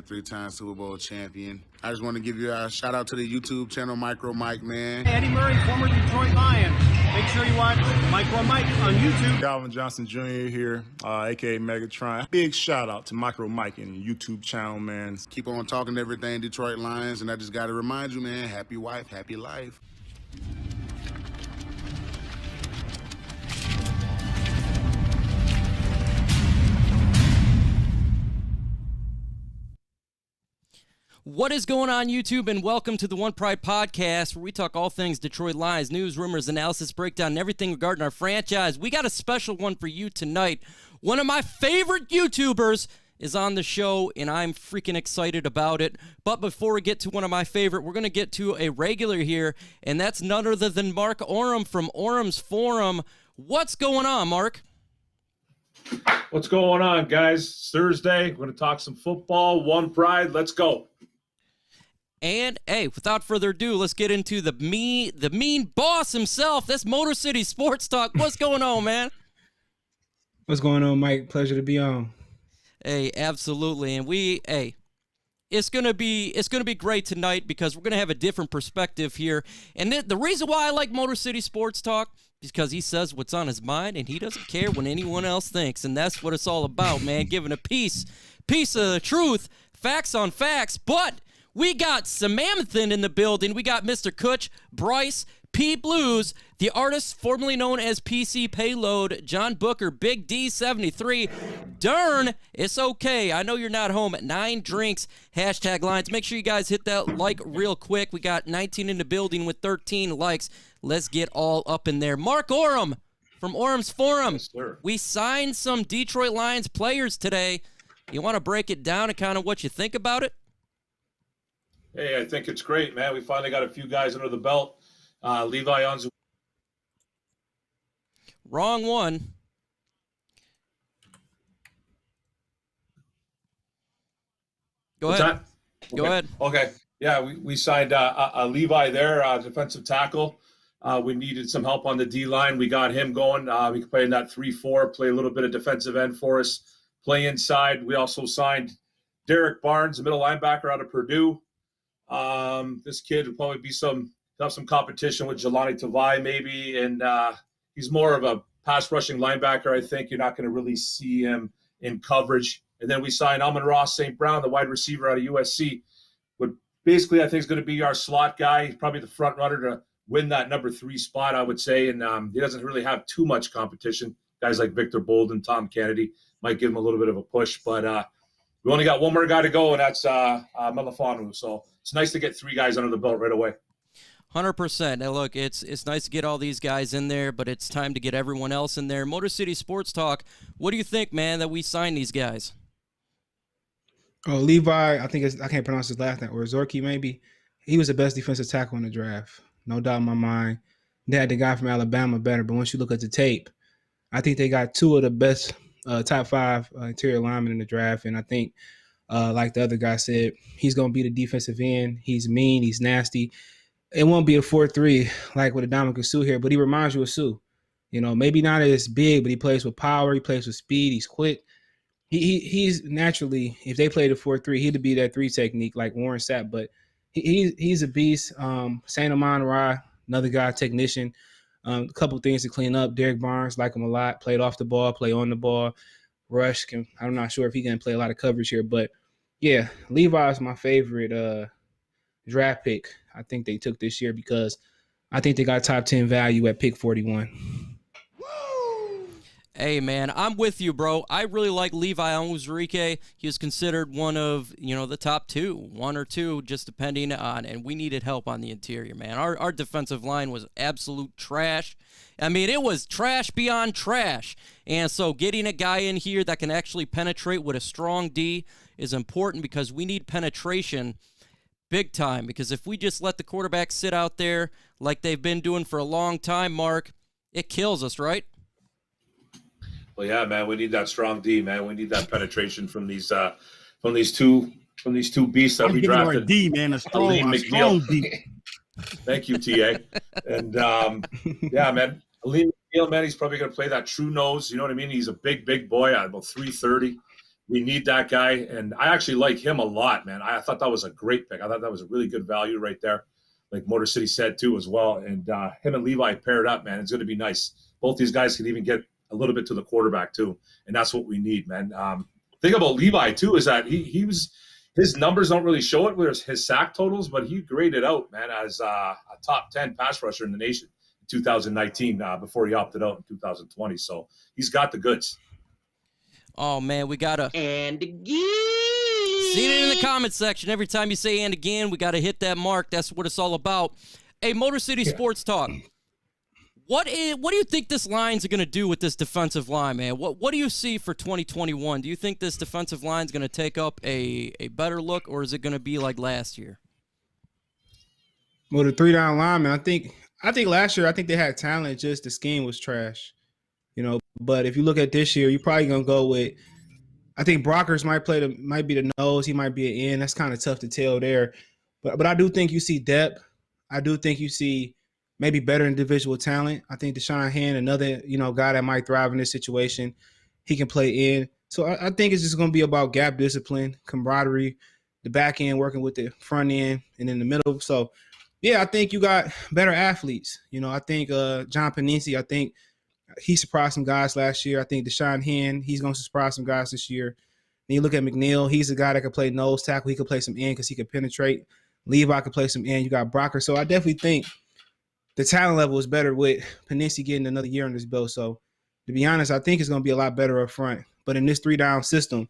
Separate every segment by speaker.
Speaker 1: three-time Super Bowl champion. I just want to give you a shout out to the YouTube channel, Micro Mike, man.
Speaker 2: Hey, Eddie Murray, former Detroit Lion. Make sure you watch Micro Mike on YouTube.
Speaker 3: Calvin Johnson Jr. here, a.k.a. Megatron. Big shout out to Micro Mike and YouTube channel, man.
Speaker 1: Keep on talking everything Detroit Lions, and I just got to remind you, man, happy wife, happy life.
Speaker 4: What is going on, YouTube, and welcome to the One Pride Podcast, where we talk all things Detroit Lions, news, rumors, analysis, breakdown, and everything regarding our franchise. We got a special one for you tonight. One of my favorite YouTubers is on the show, and I'm freaking excited about it. But before we get to one of my favorite, we're going to get to a regular here, and that's none other than Mark Oram from Oram's Forum. What's going on, Mark?
Speaker 5: What's going on, guys? It's Thursday. We're going to talk some football. One Pride. Let's go.
Speaker 4: And, hey, without further ado, let's get into the mean boss himself. That's Motor City Sports Talk. What's going on, man?
Speaker 6: What's going on, Mike? Pleasure to be on.
Speaker 4: Hey, absolutely. And it's gonna be great tonight because we're gonna have a different perspective here. And the reason why I like Motor City Sports Talk is because he says what's on his mind and he doesn't care what anyone else thinks. And that's what it's all about, man. Giving a piece of the truth, facts on facts. But we got Samanthan in the building. We got Mr. Kutch, Bryce, P Blues, the artist formerly known as PC Payload, John Booker, Big D73, Dern, it's okay. I know you're not home at 9 Drinks, #Lines. Make sure you guys hit that like real quick. We got 19 in the building with 13 likes. Let's get all up in there. Mark Oram from Oram's Forum.
Speaker 5: Yes, sir.
Speaker 4: We signed some Detroit Lions players today. You want to break it down and kind of what you think about it?
Speaker 5: Hey, I think it's great, man. We finally got a few guys under the belt. Levi Onwuzurike.
Speaker 4: Wrong one. Go ahead. Go ahead.
Speaker 5: Okay. Yeah, we signed a Levi there, defensive tackle. We needed some help on the D-line. We got him going. We can play in that 3-4, play a little bit of defensive end for us, play inside. We also signed Derrick Barnes, a middle linebacker out of Purdue. This kid will probably be have some competition with Jelani Tavai maybe, and he's more of a pass rushing linebacker. I think you're not going to really see him in coverage. And then we signed Amon-Ra St. Brown, the wide receiver out of USC. But basically, I think is going to be our slot guy. He's probably the front runner to win that number 3 spot, I would say. And he doesn't really have too much competition. Guys like Victor Bolden, Tom Kennedy might give him a little bit of a push, but we only got one more guy to go, and that's Melifonwu. So it's nice to get 3 guys under the belt right away.
Speaker 4: 100%. Now, look, it's nice to get all these guys in there, but it's time to get everyone else in there. Motor City Sports Talk, what do you think, man, that we signed these guys?
Speaker 6: Oh, Levi, I can't pronounce his last name, or Onwuzurike maybe. He was the best defensive tackle in the draft. No doubt in my mind. They had the guy from Alabama better, but once you look at the tape, I think they got 2 of the best top 5 interior linemen in the draft. And I think, like the other guy said, he's going to be the defensive end. He's mean. He's nasty. It won't be a 4-3 like with Adama Sue here, but he reminds you of Sue. You know, maybe not as big, but he plays with power. He plays with speed. He's quick. He's naturally, if they played a 4-3, he'd be that 3 technique like Warren Sapp. But he's a beast. Saint Amon-Ra, another guy, technician. A couple things to clean up. Derrick Barnes, like him a lot. Played off the ball, play on the ball. Rush, I'm not sure if he can play a lot of coverage here. But, yeah, Levi's my favorite draft pick I think they took this year because I think they got top 10 value at pick 41.
Speaker 4: Hey, man, I'm with you, bro. I really like Levi Onwuzurike. He was considered one of, the top 2, 1 or 2, just depending on, and we needed help on the interior, man. Our defensive line was absolute trash. I mean, it was trash beyond trash. And so getting a guy in here that can actually penetrate with a strong D is important because we need penetration big time. Because if we just let the quarterback sit out there like they've been doing for a long time, Mark, it kills us, right?
Speaker 5: Well, yeah, man, we need that strong D, man. We need that penetration from these two beasts that we drafted.
Speaker 7: D, man, a strong D.
Speaker 5: Thank you, TA. And yeah, man, Alim McNeill, man, he's probably going to play that true nose. You know what I mean? He's a big boy, about 330. We need that guy, and I actually like him a lot, man. I thought that was a great pick. I thought that was a really good value right there, like Motor City said too as well. And him and Levi paired up, man. It's going to be nice. Both these guys can even get a little bit to the quarterback too, and that's what we need, man. Thing about Levi too is that he was his numbers don't really show it with his sack totals, but he graded out, man, as a top 10 pass rusher in the nation in 2019 before he opted out in 2020. So he's got the goods.
Speaker 4: Oh, man, we got to.
Speaker 8: And again.
Speaker 4: Seen it in the comments section. Every time you say and again, we got to hit that mark. That's what it's all about. Hey, Motor City Sports Talk. What do you think this line's going to do with this defensive line, man? What do you see for 2021? Do you think this defensive line's going to take up a better look, or is it going to be like last year?
Speaker 6: Well, the 3-down lineman, I think last year, I think they had talent, just the scheme was trash. But if you look at this year, you're probably gonna go with. I think Brockers might be the nose. He might be an end. That's kind of tough to tell there. But I do think you see depth. I do think you see maybe better individual talent. I think Deshaun Hand, another guy that might thrive in this situation, he can play in. So I think it's just gonna be about gap discipline, camaraderie, the back end working with the front end, and in the middle. So yeah, I think you got better athletes. I think John Panisi, I think. He surprised some guys last year. I think Deshaun Hand, he's going to surprise some guys this year. Then you look at McNeill. He's a guy that can play nose tackle. He could play some end because he can penetrate. Levi could play some end. You got Brocker. So I definitely think the talent level is better with Panisi getting another year on his belt. So to be honest, I think it's going to be a lot better up front. But in this 3-down system,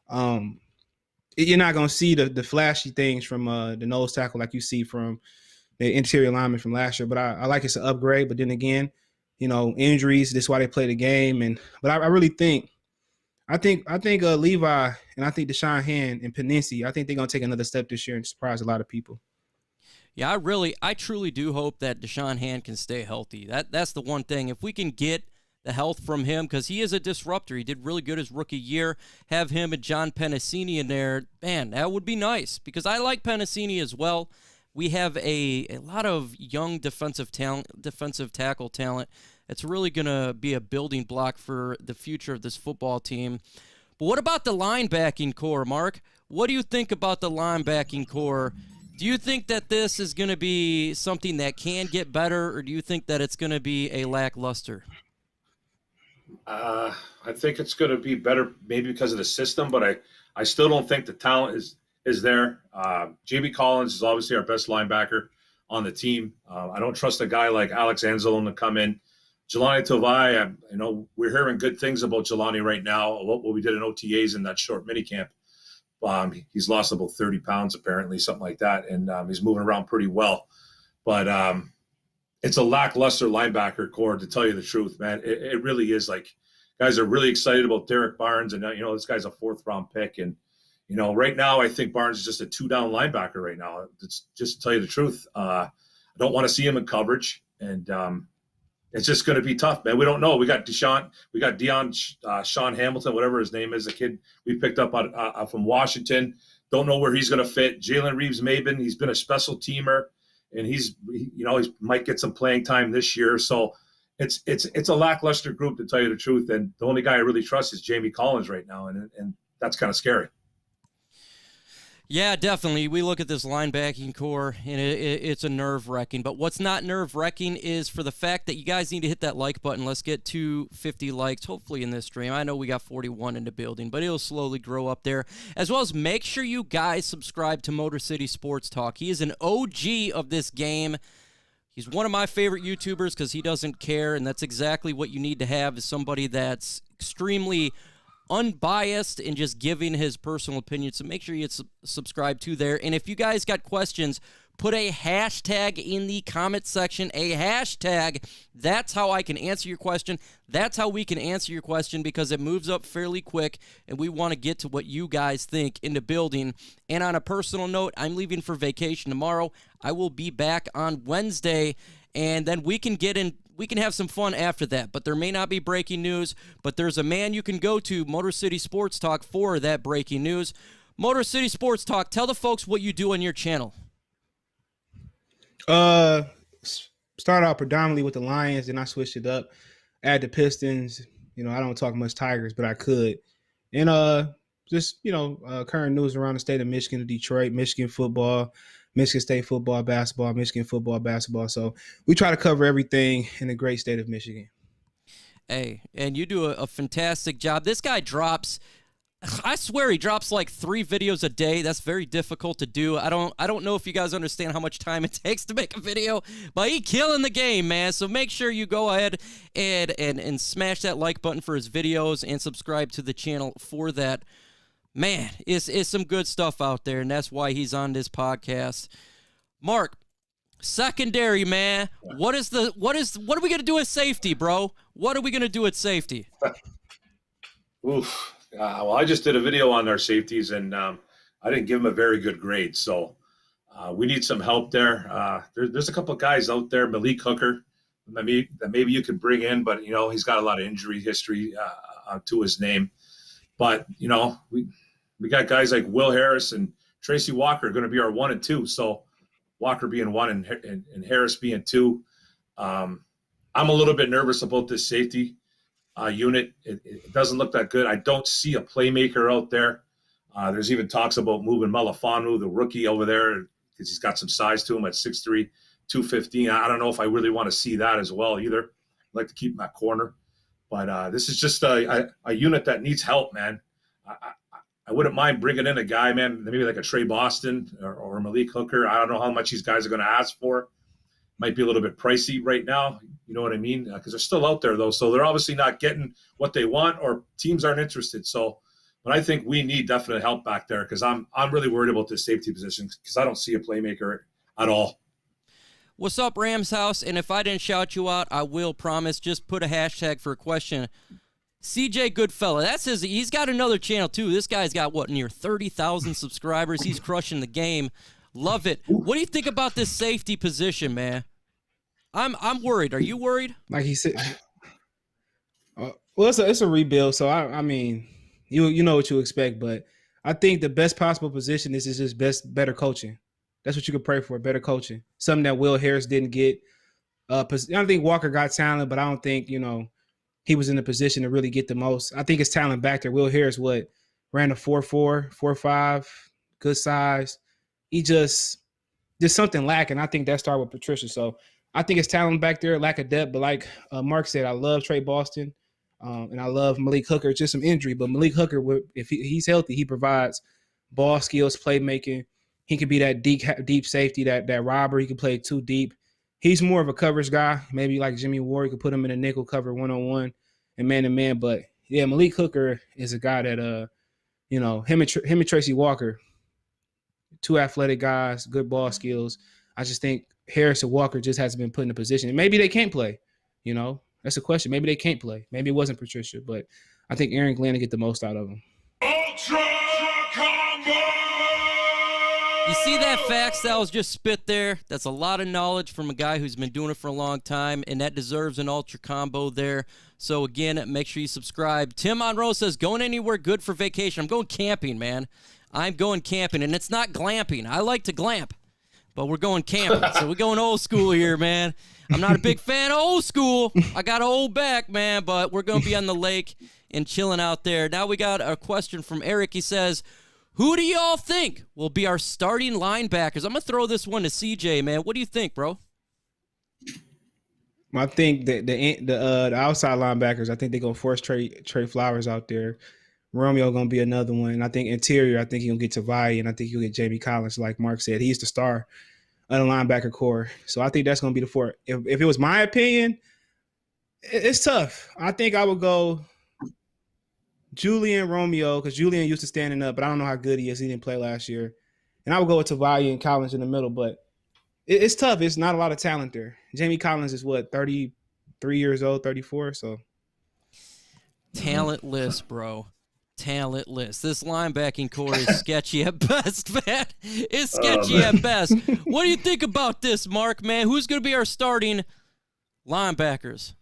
Speaker 6: you're not going to see the flashy things from the nose tackle like you see from the interior lineman from last year. But I like it's an upgrade. But then again, injuries. That's why they play the game. But I really think, Levi and I think Deshaun Hand and Panisi, I think they're gonna take another step this year and surprise a lot of people.
Speaker 4: Yeah, I truly do hope that Deshaun Hand can stay healthy. That's the one thing. If we can get the health from him, because he is a disruptor. He did really good his rookie year. Have him and John Pennicini in there, man, that would be nice. Because I like Pennicini as well. We have a lot of young defensive tackle talent. It's really going to be a building block for the future of this football team. But what about the linebacking core, Mark? What do you think about the linebacking core? Do you think that this is going to be something that can get better, or do you think that it's going to be a lackluster?
Speaker 5: I think it's going to be better maybe because of the system, but I still don't think the talent is there. Jamie Collins is obviously our best linebacker on the team. I don't trust a guy like Alex Anzalone to come in. Jelani Tavai, we're hearing good things about Jelani right now, what we did in OTAs in that short minicamp. He's lost about 30 pounds apparently, something like that, and he's moving around pretty well. But it's a lackluster linebacker core, to tell you the truth, man. It really is. Like, guys are really excited about Derrick Barnes, and this guy's a 4th-round pick, and right now I think Barnes is just a 2-down linebacker right now. It's just to tell you the truth. I don't want to see him in coverage, and it's just going to be tough, man. We don't know. We got Sean Hamilton, whatever his name is, the kid we picked up from Washington. Don't know where he's going to fit. Jalen Reeves-Maben, he's been a special teamer, and he might get some playing time this year. So it's a lackluster group, to tell you the truth. And the only guy I really trust is Jamie Collins right now, and that's kind of scary.
Speaker 4: Yeah, definitely. We look at this linebacking core, and it's a nerve-wracking. But what's not nerve-wracking is for the fact that you guys need to hit that like button. Let's get to 50 likes, hopefully, in this stream. I know we got 41 in the building, but it'll slowly grow up there. As well as make sure you guys subscribe to Motor City Sports Talk. He is an OG of this game. He's one of my favorite YouTubers because he doesn't care, and that's exactly what you need to have, is somebody that's extremely unbiased and just giving his personal opinion. So make sure you subscribe to there. And if you guys got questions, put a hashtag in the comment section, a hashtag. That's how I can answer your question. That's how we can answer your question, because it moves up fairly quick, and we want to get to what you guys think in the building. And on a personal note, I'm leaving for vacation tomorrow. I will be back on Wednesday, and then we can have some fun after that. But there may not be breaking news, but there's a man you can go to, Motor City Sports Talk, for that breaking news. Motor City Sports Talk, tell the folks what you do on your channel.
Speaker 6: Start out predominantly with the Lions, and I switched it up. Add the Pistons. I don't talk much Tigers, but I could. And just current news around the state of Michigan, Detroit, Michigan football, Michigan State football, basketball, Michigan football, basketball. So we try to cover everything in the great state of Michigan.
Speaker 4: Hey, and you do a fantastic job. This guy drops, I swear he drops like 3 videos a day. That's very difficult to do. I don't know if you guys understand how much time it takes to make a video, but he killing the game, man. So make sure you go ahead and smash that like button for his videos and subscribe to the channel for that. Man, it's some good stuff out there, and that's why he's on this podcast. Mark, secondary, man. What are we gonna do at safety, bro? What are we gonna do at safety?
Speaker 5: Oof. Well, I just did a video on our safeties, and I didn't give them a very good grade. So we need some help there. There's a couple of guys out there, Malik Hooker, that maybe you could bring in, but he's got a lot of injury history to his name. But we got guys like Will Harris and Tracy Walker going to be our 1 and 2. So Walker being 1 and Harris being 2. I'm a little bit nervous about this safety unit. It doesn't look that good. I don't see a playmaker out there. There's even talks about moving Melifonwu, the rookie, over there because he's got some size to him at 6'3", 215. I don't know if I really want to see that as well either. I'd like to keep him at corner. But this is just a unit that needs help, man. I wouldn't mind bringing in a guy, man, maybe like a Trey Boston or Malik Hooker. I don't know how much these guys are going to ask for. Might be a little bit pricey right now. You know what I mean? Because they're still out there, though. So they're obviously not getting what they want, or teams aren't interested. So, but I think we need definite help back there because I'm really worried about this safety position because I don't see a playmaker at all.
Speaker 4: What's up, Rams House? And if I didn't shout you out, I will promise. Just put a hashtag for a question. CJ Goodfella, he's got another channel too. This guy's got near 30,000 subscribers. He's crushing the game. Love it. What do you think about this safety position, man? I'm worried. Are you worried?
Speaker 6: Like he said, well, it's a rebuild. So I mean, you know what you expect, but I think the best possible position is just better coaching. That's what you could pray for, better coaching. Something that Will Harris didn't get. I don't think Walker got talent, but I don't think he was in a position to really get the most. I think his talent back there. Will Harris ran a 4.4, 4.5, good size. He there's something lacking. I think that started with Patricia. So I think his talent back there, lack of depth. But like Mark said, I love Trey Boston, and I love Malik Hooker. It's just some injury, but Malik Hooker, if he's healthy, he provides ball skills, playmaking. He could be that deep safety, that robber. He could play 2 deep. He's more of a coverage guy, maybe like Jimmy Ward. You could put him in a nickel cover 1-on-1 and man-to-man. But, yeah, Malik Hooker is a guy that, him and Tracy Walker, 2 athletic guys, good ball skills. I just think Harris and Walker just hasn't been put in a position. And maybe they can't play, That's a question. Maybe they can't play. Maybe it wasn't Patricia. But I think Aaron Glenn will get the most out of him.
Speaker 8: Ultra Combo!
Speaker 4: You see that facts that was just spit there? That's a lot of knowledge from a guy who's been doing it for a long time, and that deserves an ultra combo there. So, again, make sure you subscribe. Tim Monroe says, going anywhere good for vacation? I'm going camping, man. I'm going camping, and it's not glamping. I like to glamp, but we're going camping. So we're going old school here, man. I'm not a big fan of old school. I got an old back, man, but we're going to be on the lake and chilling out there. Now we got a question from Eric. He says, who do y'all think will be our starting linebackers? I'm going to throw this one to CJ, man. What do you think, bro?
Speaker 6: I think that the outside linebackers, I think they're going to force Trey Flowers out there. Romeo going to be another one. I think interior, I think he'll get Tavai, and I think he'll get Jamie Collins, like Mark said. He's the star of the linebacker core. So I think that's going to be the 4. If it was my opinion, it's tough. I think I would go Julian Romeo, because Julian used to standing up, but I don't know how good he is. He didn't play last year. And I would go with Tavai and Collins in the middle, but it's tough. It's not a lot of talent there. Jamie Collins is 33 years old, 34, so.
Speaker 4: Talentless, bro. Talentless. This linebacking core is sketchy at best, man. It's sketchy at best. What do you think about this, Mark, man? Who's going to be our starting linebackers?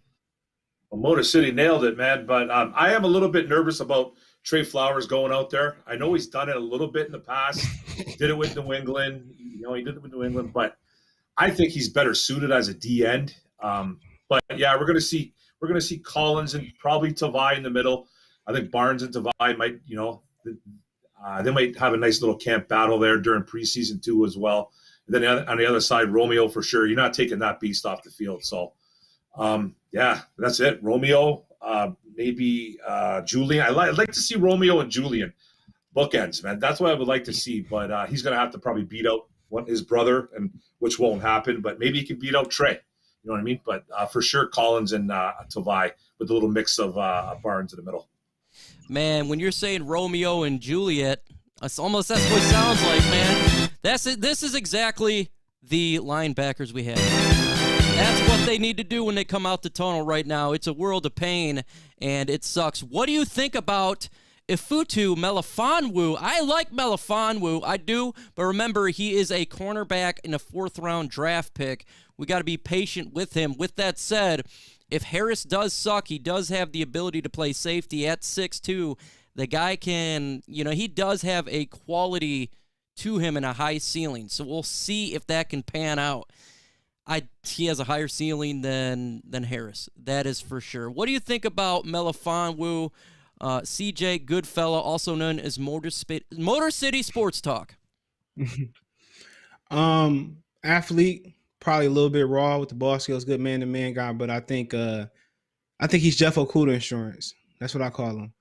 Speaker 5: Well, Motor City nailed it, man. But I am a little bit nervous about Trey Flowers going out there. I know he's done it a little bit in the past. Did it with New England. He did it with New England. But I think he's better suited as a D end. But yeah, we're gonna see Collins and probably Tavai in the middle. I think Barnes and Tavai might, they might have a nice little camp battle there during preseason too as well. And then on the other side, Romeo for sure. You're not taking that beast off the field. So, yeah, that's it. Romeo, maybe Julian. I'd like to see Romeo and Julian bookends, man. That's what I would like to see. But he's going to have to probably beat out his brother, and which won't happen. But maybe he can beat out Trey. You know what I mean? But for sure, Collins and Tavai with a little mix of Barnes in the middle.
Speaker 4: Man, when you're saying Romeo and Juliet, that's what it sounds like, man. This is exactly the linebackers we have. That's what they need to do when they come out the tunnel right now. It's a world of pain, and it sucks. What do you think about Ifeatu Melifonwu? I like Melifonwu, I do, but remember, he is a cornerback in a 4th-round draft pick. We got to be patient with him. With that said, if Harris does suck, he does have the ability to play safety at 6'2". The guy can, he does have a quality to him and a high ceiling. So we'll see if that can pan out. He has a higher ceiling than Harris. That is for sure. What do you think about Melifonwu? CJ Goodfella, also known as Motor City Sports Talk.
Speaker 6: Athlete, probably a little bit raw with the ball skills, good man-to-man guy, but I think he's Jeff Okudah insurance. That's what I call him.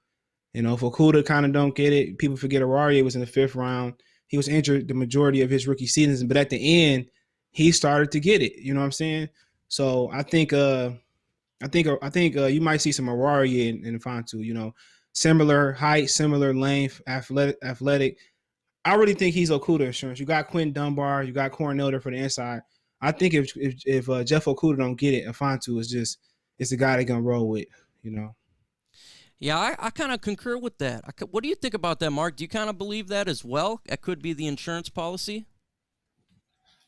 Speaker 6: If Okudah kind of don't get it, people forget Aurier was in the 5th round. He was injured the majority of his rookie seasons, but at the end, he started to get it. You know what I'm saying? So I think you might see some Aurier in Ifeatu. Similar height, similar length, athletic. I really think he's Okudah insurance. You got Quentin Dunbar, you got Cornell there for the inside. I think if Jeff Okudah don't get it, Ifeatu is it's the guy they're gonna roll with.
Speaker 4: Yeah, I kind of concur with that. What do you think about that, Mark? Do you kind of believe that as well? That could be the insurance policy?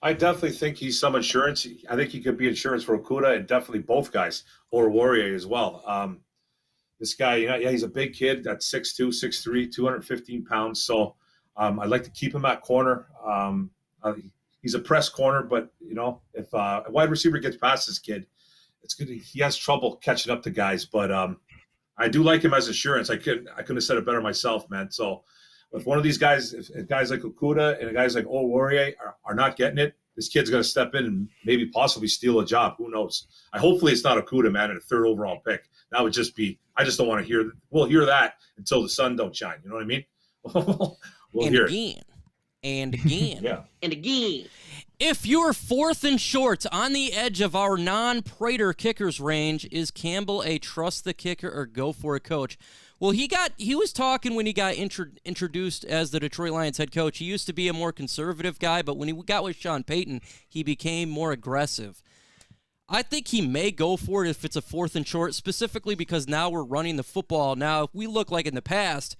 Speaker 5: I definitely think he's some insurance. I think he could be insurance for Okudah and definitely both guys, or Warrior as well. This guy, he's a big kid that's 6'2", 6'3", 215 pounds. So I'd like to keep him at corner. He's a press corner, but, if a wide receiver gets past this kid, it's good. He has trouble catching up to guys, but I do like him as insurance. I couldn't have said it better myself, man. So if one of these guys, if guys like Okudah and guys like Warrior are not getting it, this kid's going to step in and maybe possibly steal a job. Who knows? Hopefully it's not Okudah, man, at a 3rd overall pick. That would just be, I just don't want to hear, we'll hear that until the sun don't shine. You know what I mean? We'll hear
Speaker 4: again. And again.
Speaker 5: Yeah.
Speaker 4: And again. If you're 4th and short on the edge of our non-Prater kickers range, is Campbell a trust the kicker or go for a coach? Well, he was talking when he got introduced as the Detroit Lions head coach. He used to be a more conservative guy, but when he got with Sean Payton, he became more aggressive. I think he may go for it if it's a 4th and short, specifically because now we're running the football. Now, if we look like in the past,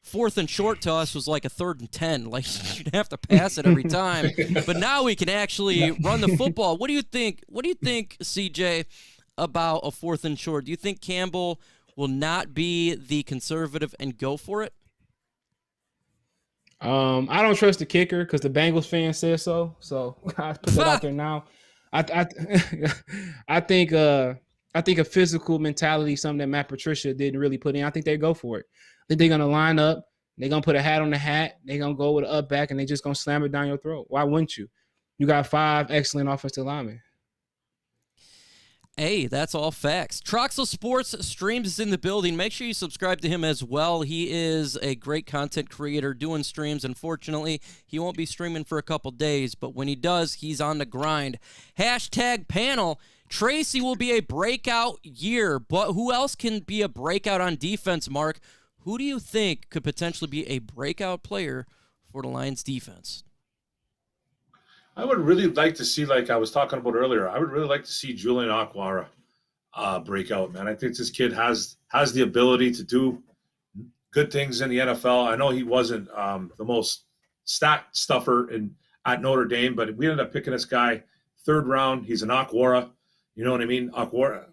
Speaker 4: 4th and short to us was like a 3rd and 10. Like, you'd have to pass it every time. But now we can actually run the football. What do you think, CJ, about a 4th and short? Do you think Campbell will not be the conservative and go for it?
Speaker 6: I don't trust the kicker because the Bengals fan says so. So I put that out there now. I think a physical mentality, something that Matt Patricia didn't really put in. I think they go for it. I think they're gonna line up. They're gonna put a hat on the hat. They're gonna go with an up back, and they're just gonna slam it down your throat. Why wouldn't you? You got 5 excellent offensive linemen.
Speaker 4: Hey, that's all facts. Troxel Sports Streams is in the building. Make sure you subscribe to him as well. He is a great content creator doing streams. Unfortunately, he won't be streaming for a couple days, but when he does, he's on the grind. #panel. Tracy will be a breakout year, but who else can be a breakout on defense, Mark? Who do you think could potentially be a breakout player for the Lions defense?
Speaker 5: I would really like to see, like I was talking about earlier, I would really like to see Julian Okwara break out, man. I think this kid has the ability to do good things in the NFL. I know he wasn't the most stat stuffer at Notre Dame, but we ended up picking this guy 3rd round. He's an Okwara. You know what I mean?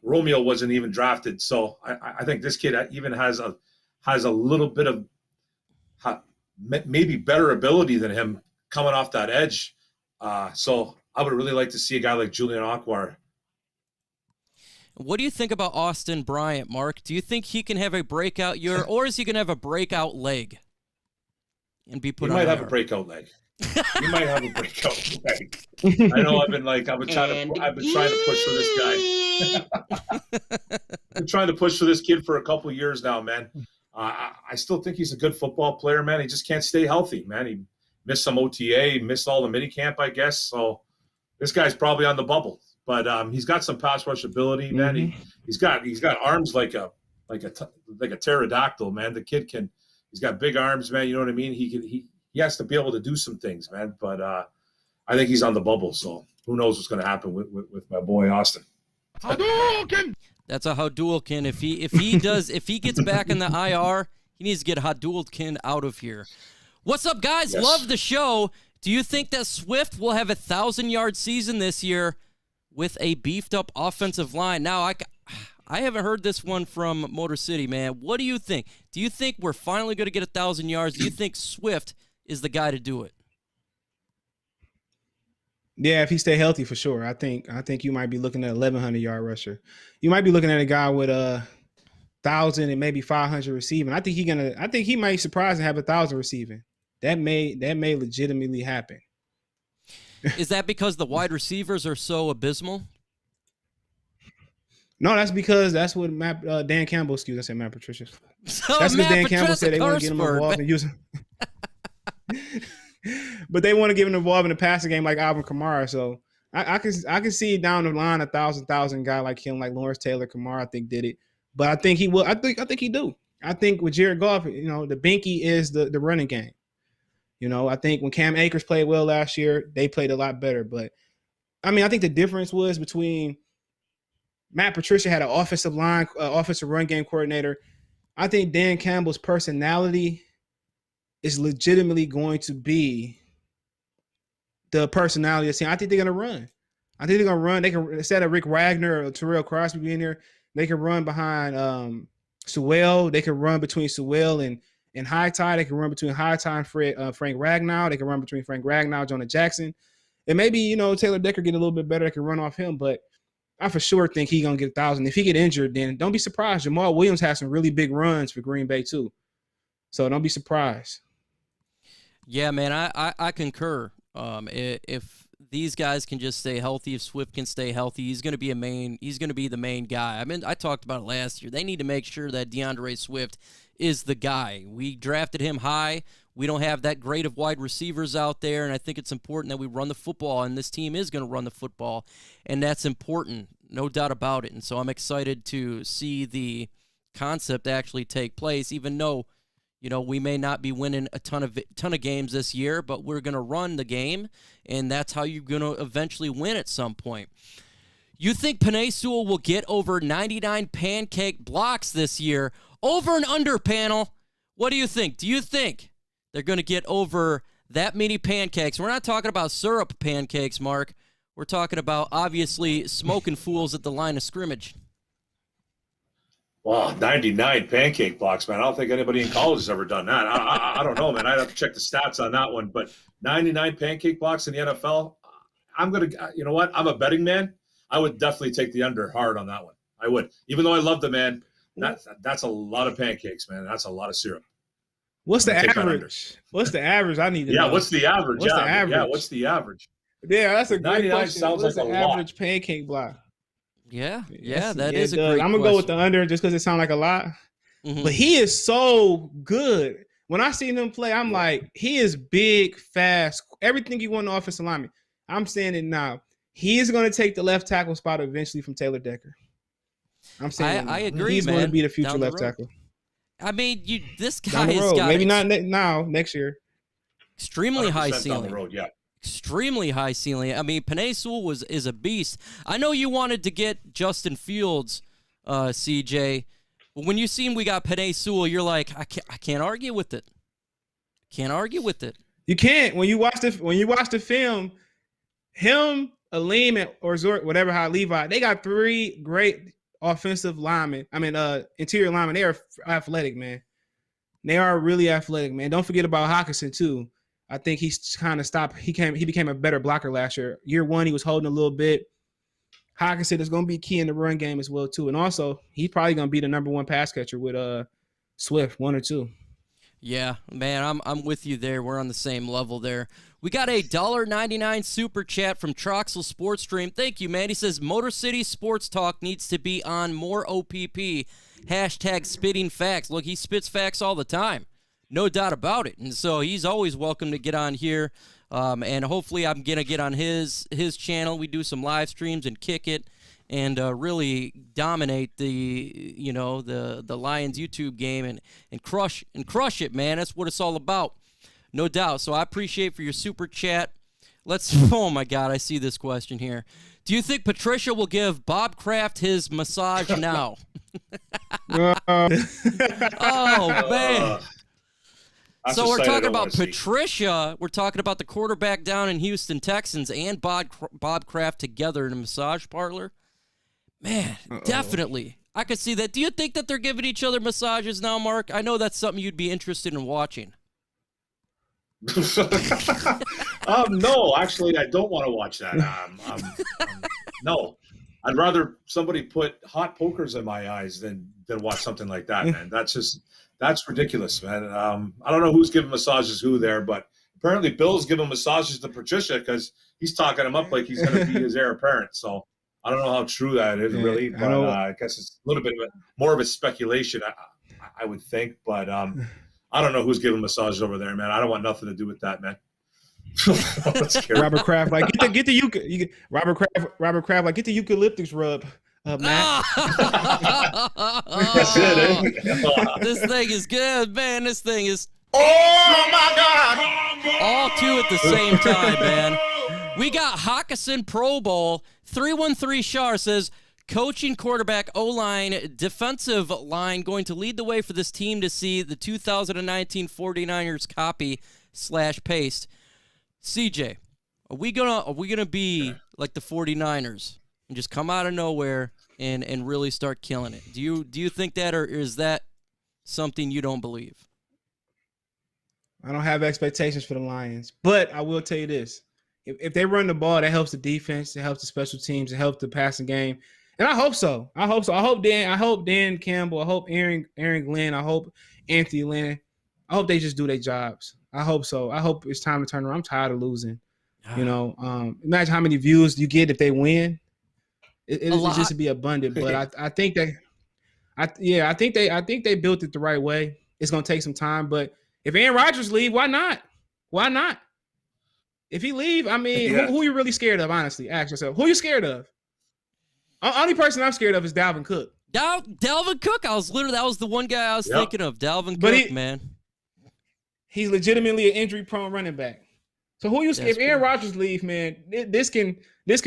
Speaker 5: Romeo wasn't even drafted. So I think this kid even has a little bit of maybe better ability than him coming off that edge. So I would really like to see a guy like Julian Okwara.
Speaker 4: What do you think about Austin Bryant, Mark? Do you think he can have a breakout year, or is he going to have a breakout leg? and be put
Speaker 5: He
Speaker 4: on
Speaker 5: might have
Speaker 4: IR.
Speaker 5: a breakout leg. He might have a breakout leg. I know I've been trying to push for this guy. I've been trying to push for this kid for a couple of years now, man. I still think he's a good football player, man. He just can't stay healthy, man. He missed some OTA, missed all the mini camp, I guess. So this guy's probably on the bubble, but he's got some pass rush ability, man. He's got arms like a pterodactyl, man. The kid he's got big arms, man. You know what I mean? He has to be able to do some things, man. But I think he's on the bubble, so who knows what's going to happen with my boy Austin.
Speaker 8: Hadouken!
Speaker 4: That's a Hadouken. If he gets back in the IR, he needs to get Hadouken out of here. What's up, guys?
Speaker 5: Yes.
Speaker 4: Love the show. Do you think that Swift will have a 1,000-yard season this year with a beefed-up offensive line? Now, I haven't heard this one from Motor City, man. What do you think? Do you think we're finally going to get 1,000 yards? Do you think Swift is the guy to do it?
Speaker 6: Yeah, if he stay healthy, for sure. I think you might be looking at 1,100-yard rusher. You might be looking at a guy with 1,000 and maybe 500 receiving. I think he might surprise and have 1,000 receiving. That may legitimately happen.
Speaker 4: Is that because the wide receivers are so abysmal?
Speaker 6: No, that's because that's what Dan Campbell. I said Matt Patricia.
Speaker 4: So
Speaker 6: That's
Speaker 4: Matt
Speaker 6: what Dan
Speaker 4: Patricia
Speaker 6: Campbell said. They want to get him involved and use him. But they want to get him involved in the passing game like Alvin Kamara. So I can see down the line 1,000 guy like him, like Lawrence Taylor. Kamara, I think, did it. But I think he will. I think he do. I think with Jared Goff, the binky is the running game. I think when Cam Akers played well last year, they played a lot better. But I mean, I think the difference was between Matt Patricia had an offensive run game coordinator. I think Dan Campbell's personality is legitimately going to be the personality of the team. I think they're going to run. They can, instead of Rick Wagner or Terrell Crosby being there, they can run behind Sewell. They can run between Sewell and Hightower. They can run between Hightower and Frank Ragnow. They can run between Frank Ragnow, Jonah Jackson. And maybe, Taylor Decker get a little bit better. They can run off him. But I for sure think he's going to get 1,000. If he get injured, then don't be surprised. Jamal Williams has some really big runs for Green Bay too. So don't be surprised.
Speaker 4: Yeah, man, I concur. If these guys can just stay healthy, if Swift can stay healthy, he's going to be the main guy. I mean, I talked about it last year. They need to make sure that DeAndre Swift is the guy. We drafted him high. We don't have that great of wide receivers out there, and I think it's important that we run the football, and this team is going to run the football, and that's important, no doubt about it. And so I'm excited to see the concept actually take place, even though we may not be winning a ton of games this year, but we're going to run the game, and that's how you're going to eventually win at some point. You think Penei Sewell will get over 99 pancake blocks this year? Over and under, panel. What do you think? Do you think they're going to get over that many pancakes? We're not talking about syrup pancakes, Mark. We're talking about, obviously, smoking fools at the line of scrimmage.
Speaker 5: Wow, 99 pancake blocks, man. I don't think anybody in college has ever done that. I don't know, man. I'd have to check the stats on that one. But 99 pancake blocks in the NFL, you know what? I'm a betting man. I would definitely take the under hard on that one. I would. Even though I love the man, that's a lot of pancakes, man. That's a lot of syrup.
Speaker 6: What's the average? What's the average? I need to know.
Speaker 5: What's the average?
Speaker 6: What's the average?
Speaker 5: Yeah, what's the average?
Speaker 6: Yeah, that's a great
Speaker 5: 99
Speaker 6: question.
Speaker 5: sounds
Speaker 6: What's
Speaker 5: like
Speaker 6: the
Speaker 5: a lot.
Speaker 6: average pancake block?
Speaker 4: Yeah,
Speaker 6: Yes,
Speaker 4: that
Speaker 6: yeah,
Speaker 4: is a
Speaker 6: it does.
Speaker 4: great
Speaker 6: I'm going to go with
Speaker 4: question.
Speaker 6: the under just because it sounds like a lot.
Speaker 4: Mhm.
Speaker 6: But he is so good. When I seen him play, I'm like, he is big, fast, everything you want in the offensive lineman. I'm saying it now. He is going to take the left tackle spot eventually from Taylor Decker. I'm saying
Speaker 4: I agree,
Speaker 6: he's
Speaker 4: man.
Speaker 6: going to be the future
Speaker 4: Down the
Speaker 6: left
Speaker 4: road.
Speaker 6: tackle.
Speaker 4: I mean, this
Speaker 6: Down
Speaker 4: guy
Speaker 6: the
Speaker 4: has
Speaker 6: road.
Speaker 4: got
Speaker 6: Maybe not now, next year.
Speaker 4: extremely high
Speaker 5: 100% down
Speaker 4: ceiling.
Speaker 5: the road, yeah.
Speaker 4: Extremely high ceiling. I mean, Penei Sewell is a beast. I know you wanted to get Justin Fields, CJ, but when you seen we got Penei Sewell, you're like, I can't argue with it. Can't argue with it.
Speaker 6: You can't. When you watch the film, him, Alim, or Zort, whatever, how Levi, they got three great offensive linemen. I mean, interior linemen. They are athletic, man. They are really athletic, man. Don't forget about Hawkinson too. I think he's kind of stopped. He became a better blocker last year. Year one, he was holding a little bit. Hawkinson is going to be key in the run game as well too, and also he's probably going to be the number one pass catcher with Swift, 1 or 2.
Speaker 4: Yeah, man, I'm with you there. We're on the same level there. We got a $1.99 super chat from Troxel Sports Stream. Thank you, man. He says Motor City Sports Talk needs to be on more OPP. Hashtag spitting facts. Look, he spits facts all the time. No doubt about it. And so he's always welcome to get on here. And hopefully I'm going to get on his channel. We do some live streams and kick it and really dominate the Lions YouTube game and crush it, man. That's what it's all about. No doubt. So I appreciate for your super chat. Oh my God, I see this question here. Do you think Patricia will give Bob Kraft his massage now? Oh man. So we're talking about Patricia. We're talking about the quarterback down in Houston Texans and Bob Kraft together in a massage parlor. Man, definitely. I could see that. Do you think that they're giving each other massages now, Mark? I know that's something you'd be interested in watching.
Speaker 5: No, actually, I don't want to watch that. No, I'd rather somebody put hot pokers in my eyes than watch something like that, man. That's ridiculous, man. I don't know who's giving massages who there, but apparently Bill's giving massages to Patricia because he's talking him up like he's going to be his heir apparent. So I don't know how true that is, really, but I guess it's a little bit more of a speculation, I would think. But I don't know who's giving massages over there, man. I don't want nothing to do with that, man.
Speaker 6: Robert Kraft, like get the Robert Kraft, like get the eucalyptus rub, Matt.
Speaker 5: That's it, eh?
Speaker 4: This thing is good, man. This thing is
Speaker 8: Oh my God!
Speaker 4: all two at the same time, man. We got Hawkinson Pro Bowl. 313 Shar says, coaching, quarterback, O-line, defensive line going to lead the way for this team to see the 2019 49ers copy/paste. CJ, are we gonna be like the 49ers and just come out of nowhere and really start killing it? Do you think that, or is that something you don't believe?
Speaker 6: I don't have expectations for the Lions, but I will tell you this. If they run the ball, that helps the defense, it helps the special teams, it helps the passing game. And I hope so. I hope Dan Campbell, I hope Aaron Glenn, I hope Anthony Lynn. I hope they just do their jobs. I hope so. I hope it's time to turn around. I'm tired of losing. Imagine how many views you get if they win. It's just to be abundant. But I think they built it the right way. It's gonna take some time. But if Aaron Rodgers leave, why not? Why not? If he leave, I mean, who are you really scared of? Honestly, ask yourself. Who are you scared of? Only person I'm scared of is Dalvin Cook.
Speaker 4: Dalvin Cook. That was the one guy I was thinking of. Dalvin Cook, man.
Speaker 6: He's legitimately an injury-prone running back. So who you scared? If Aaron Rodgers leave, man, this can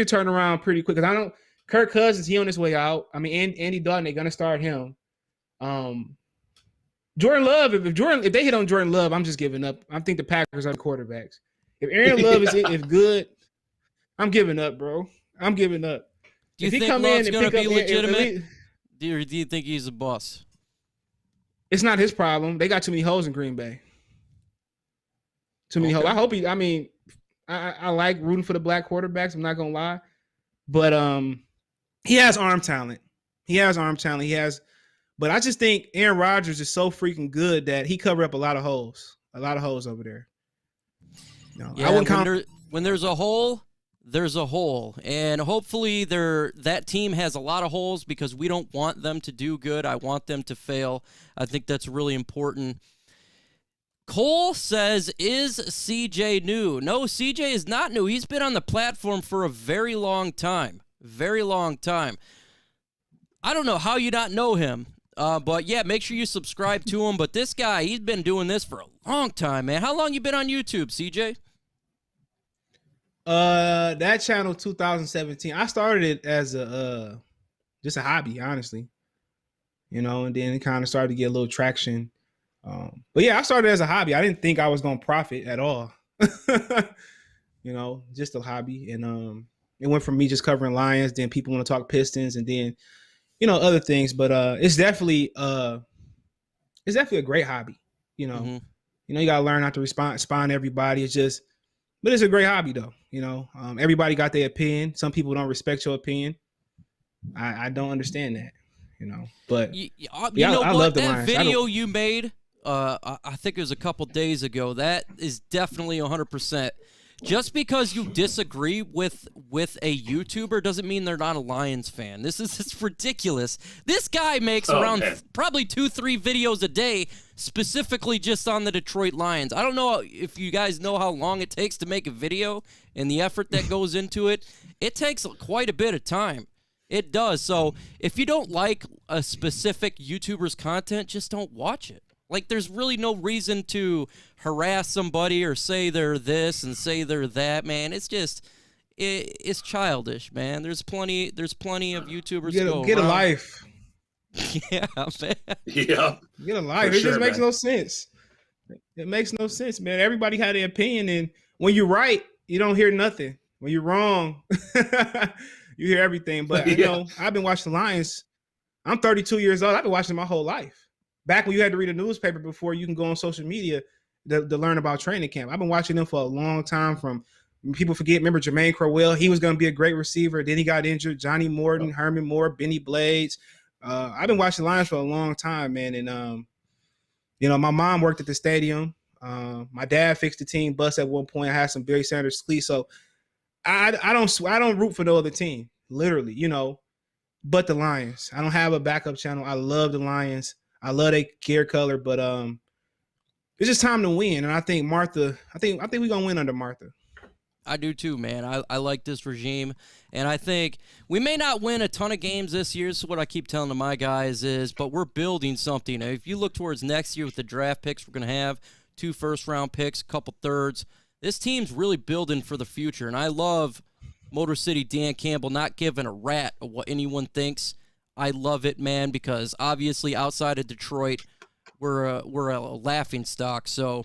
Speaker 6: turn around pretty quick. Because I know Kirk Cousins, he on his way out. I mean, Andy Dalton, they're gonna start him. Jordan Love, if they hit on Jordan Love, I'm just giving up. I think the Packers are the quarterbacks. If Aaron Love is good, I'm giving up, bro. I'm giving up.
Speaker 4: Do you think Love's going to be legitimate? Do you think he's a boss?
Speaker 6: It's not his problem. They got too many holes in Green Bay. Too many holes. I hope I like rooting for the black quarterbacks. I'm not going to lie. But he has arm talent. But I just think Aaron Rodgers is so freaking good that he covered up a lot of holes over there. No,
Speaker 4: yeah,
Speaker 6: I wouldn't count.
Speaker 4: When there's a hole, there's a hole. And hopefully that team has a lot of holes because we don't want them to do good. I want them to fail. I think that's really important. Cole says, is CJ new? No, CJ is not new. He's been on the platform for a very long time. Very long time. I don't know how you not know him. But yeah, make sure you subscribe to him. But this guy, he's been doing this for a long time, man. How long you been on YouTube, CJ?
Speaker 6: That channel 2017. I started it as just a hobby, honestly. And then it kind of started to get a little traction. But yeah, I started as a hobby. I didn't think I was gonna profit at all. Just a hobby. And it went from me just covering Lions, then people want to talk Pistons, and then other things. But it's definitely a great hobby.
Speaker 4: Mm-hmm.
Speaker 6: You gotta learn how to respond to everybody. But it's a great hobby though. Everybody got their opinion. Some people don't respect your opinion. I don't understand that. But
Speaker 4: I love the Lions.
Speaker 6: Video
Speaker 4: you made I think it was a couple days ago. That is definitely 100%. Just because you disagree with a YouTuber doesn't mean they're not a Lions fan. It's ridiculous. This guy makes around probably 2-3 videos a day specifically just on the Detroit Lions. I don't know if you guys know how long it takes to make a video and the effort that goes into it. It takes quite a bit of time. It does. So if you don't like a specific YouTuber's content, just don't watch it. Like, there's really no reason to harass somebody or say they're this and say they're that, man. It's just, it's childish, man. There's plenty of YouTubers
Speaker 6: get a life.
Speaker 4: Yeah, man.
Speaker 5: Yeah.
Speaker 6: Get a life. It just makes no sense. It makes no sense, man. Everybody had an opinion, and when you're right, you don't hear nothing. When you're wrong, you hear everything. But, you know, I've been watching the Lions. I'm 32 years old. I've been watching my whole life. Back when you had to read a newspaper before you can go on social media to learn about training camp. I've been watching them for a long time. From people forget, remember Jermaine Crowell? He was going to be a great receiver. Then he got injured. Johnny Morton, Herman Moore, Benny Blades. I've been watching Lions for a long time, man. And, you know, my mom worked at the stadium. My dad fixed the team bus at one point. I had some Barry Sanders cleats. So I don't root for no other team, literally, you know, but the Lions. I don't have a backup channel. I love the Lions. I love their gear color, but it's just time to win. And I think Martha, I think we're gonna win under Martha.
Speaker 4: I do too, man. I like this regime, and I think we may not win a ton of games this year. So what I keep telling to my guys is, but we're building something. Now, if you look towards next year with the draft picks, we're gonna have 2 first-round picks, a couple thirds. This team's really building for the future, and I love Motor City Dan Campbell not giving a rat of what anyone thinks. I love it, man, because obviously outside of Detroit, we're a laughing stock. So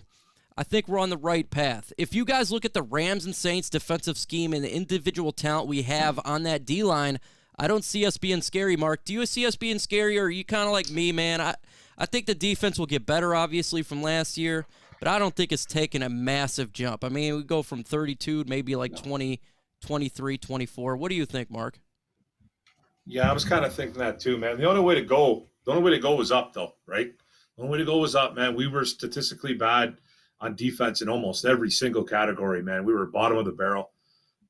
Speaker 4: I think we're on the right path. If you guys look at the Rams and Saints defensive scheme and the individual talent we have on that D-line, I don't see us being scary, Mark. Do you see us being scary, or are you kind of like me, man? I think the defense will get better, obviously, from last year, but I don't think it's taken a massive jump. I mean, we go from 32 to maybe like 20, 23, 24. What do you think, Mark?
Speaker 5: Yeah, I was kind of thinking that too, man. The only way to go was up, though, right? The only way to go was up, man. We were statistically bad on defense in almost every single category, man. We were bottom of the barrel.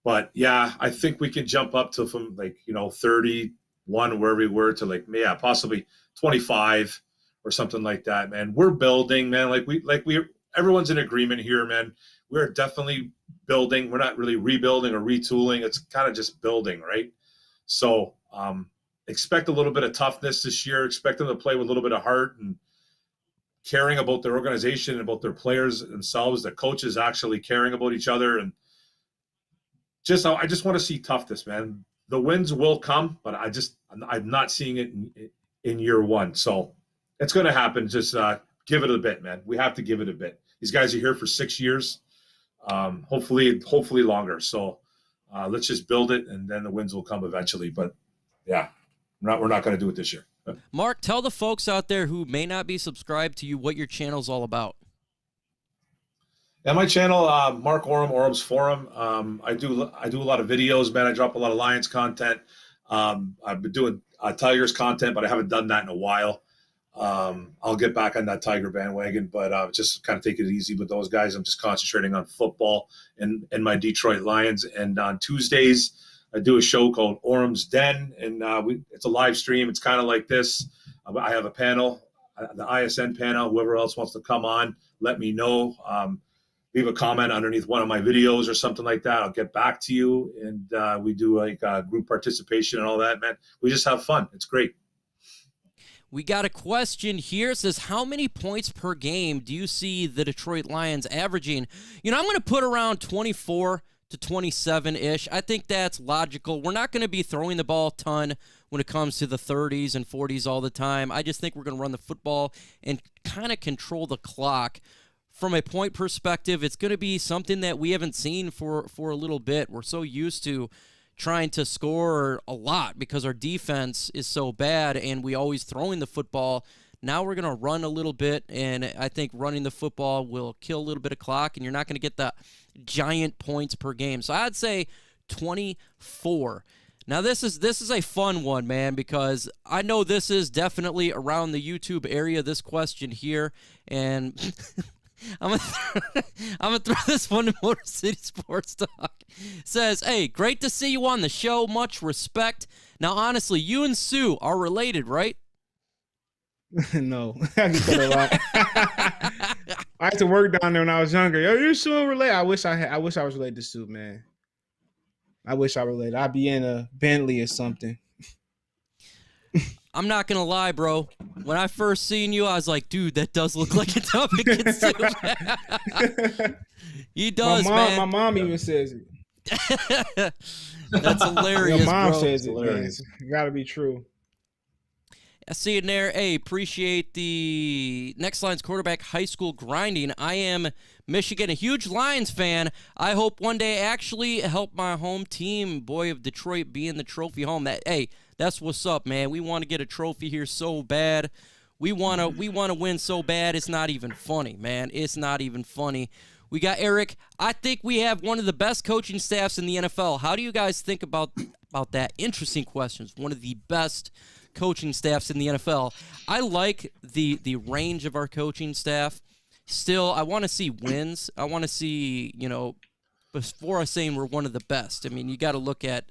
Speaker 5: But yeah, I think we can jump up to from 31 where we were to possibly 25 or something like that, man. We're building, man. Everyone's in agreement here, man. We're definitely building. We're not really rebuilding or retooling. It's kind of just building, right? So expect a little bit of toughness this year. Expect them to play with a little bit of heart and caring about their organization and about their players themselves, the coaches actually caring about each other. And I just want to see toughness, man. The wins will come, but I'm not seeing it in year one. So it's going to happen. Just give it a bit, man. We have to give it a bit. These guys are here for 6 years, hopefully longer. So let's just build it, and then the wins will come eventually. But yeah, we're not going to do it this year.
Speaker 4: Mark, tell the folks out there who may not be subscribed to you what your channel's all about.
Speaker 5: Yeah, my channel, Mark Oram, Oram's Forum. I do a lot of videos, man. I drop a lot of Lions content. I've been doing Tigers content, but I haven't done that in a while. I'll get back on that Tiger bandwagon, but just kind of take it easy with those guys. I'm just concentrating on football and my Detroit Lions. And on Tuesdays, I do a show called Oram's Den, and it's a live stream. It's kind of like this. I have a panel, the ISN panel. Whoever else wants to come on, let me know. Leave a comment underneath one of my videos or something like that. I'll get back to you, and we do group participation and all that, man. We just have fun. It's great.
Speaker 4: We got a question here. It says, how many points per game do you see the Detroit Lions averaging? I'm going to put around 24 to 27-ish. I think that's logical. We're not going to be throwing the ball a ton when it comes to the 30s and 40s all the time. I just think we're going to run the football and kind of control the clock. From a point perspective, it's going to be something that we haven't seen for a little bit. We're so used to trying to score a lot because our defense is so bad and we always throwing the football. Now we're going to run a little bit, and I think running the football will kill a little bit of clock, and you're not going to get the giant points per game. So I'd say 24. Now this is a fun one, man, because I know this is definitely around the YouTube area, this question here, and I'm gonna throw this one to Motor City Sports Talk. It says, hey, great to see you on the show. Much respect. Now, honestly, you and Sue are related, right?
Speaker 6: No, I get that a lot. I used to work down there when I was younger. Yo, you're Sue related. I wish I was related to Sue, man. I wish I related. I'd be in a Bentley or something.
Speaker 4: I'm not gonna lie, bro. When I first seen you, I was like, dude, that does look like a Dominic and Sue. He does, man.
Speaker 6: My mom even says it.
Speaker 4: That's hilarious,
Speaker 6: Your mom
Speaker 4: bro.
Speaker 6: says it, man. It gotta be true.
Speaker 4: I see it there. Hey, appreciate the next line's quarterback high school grinding. I am Michigan, a huge Lions fan. I hope one day I actually help my home team, boy of Detroit, be in the trophy home. That's what's up, man. We want to get a trophy here so bad. We want to win so bad. It's not even funny, man. It's not even funny. We got Eric. I think we have one of the best coaching staffs in the NFL. How do you guys think about that? Interesting questions. One of the best coaching staffs in the NFL. I like the range of our coaching staff. Still, I want to see wins. I want to see, before us saying we're one of the best. I mean, you got to look at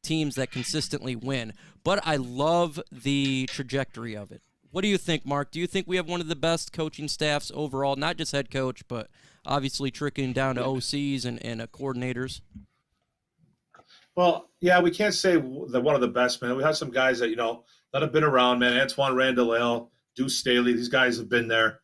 Speaker 4: teams that consistently win. But I love the trajectory of it. What do you think, Mark? Do you think we have one of the best coaching staffs overall, not just head coach, but obviously trickling down to OCs and coordinators?
Speaker 5: Well, yeah, we can't say that one of the best, man. We have some guys that have been around, man. Antoine Randall, Deuce Staley, these guys have been there.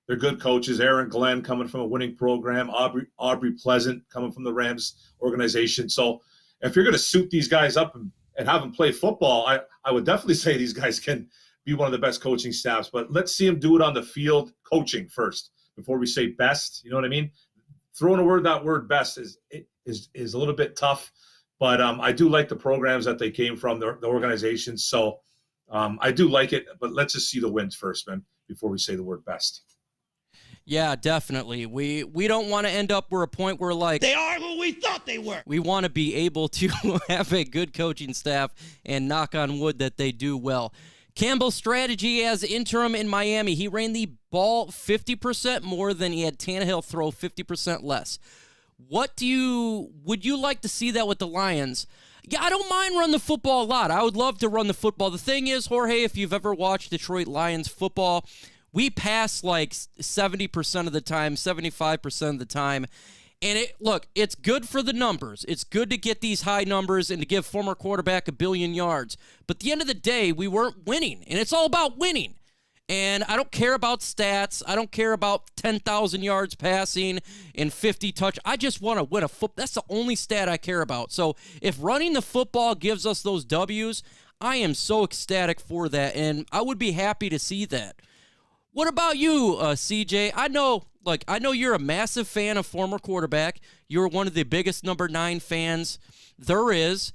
Speaker 5: They're good coaches. Aaron Glenn coming from a winning program. Aubrey Pleasant coming from the Rams organization. So if you're going to suit these guys up and have them play football, I would definitely say these guys can be one of the best coaching staffs. But let's see them do it on the field coaching first before we say best. You know what I mean? Throwing that word best is a little bit tough. But I do like the programs that they came from, the organizations. So I do like it. But let's just see the wins first, man, before we say the word best.
Speaker 4: Yeah, definitely. We don't want to end up where a point where, like,
Speaker 8: They are who we thought they were.
Speaker 4: We want to be able to have a good coaching staff and knock on wood that they do well. Campbell's strategy as interim in Miami, he ran the ball 50% more than he had Tannehill throw 50% less. Would you like to see that with the Lions? Yeah, I don't mind running the football a lot. I would love to run the football. The thing is, Jorge, if you've ever watched Detroit Lions football, we pass like 70% of the time, 75% of the time. And it's good for the numbers. It's good to get these high numbers and to give former quarterback 1 billion yards. But at the end of the day, we weren't winning. And it's all about winning. And I don't care about stats. I don't care about 10,000 yards passing and 50 touch. I just want to win a football. That's the only stat I care about. So if running the football gives us those W's, I am so ecstatic for that. And I would be happy to see that. What about you, CJ? I know you're a massive fan of former quarterback. You're one of the biggest number 9 fans there is.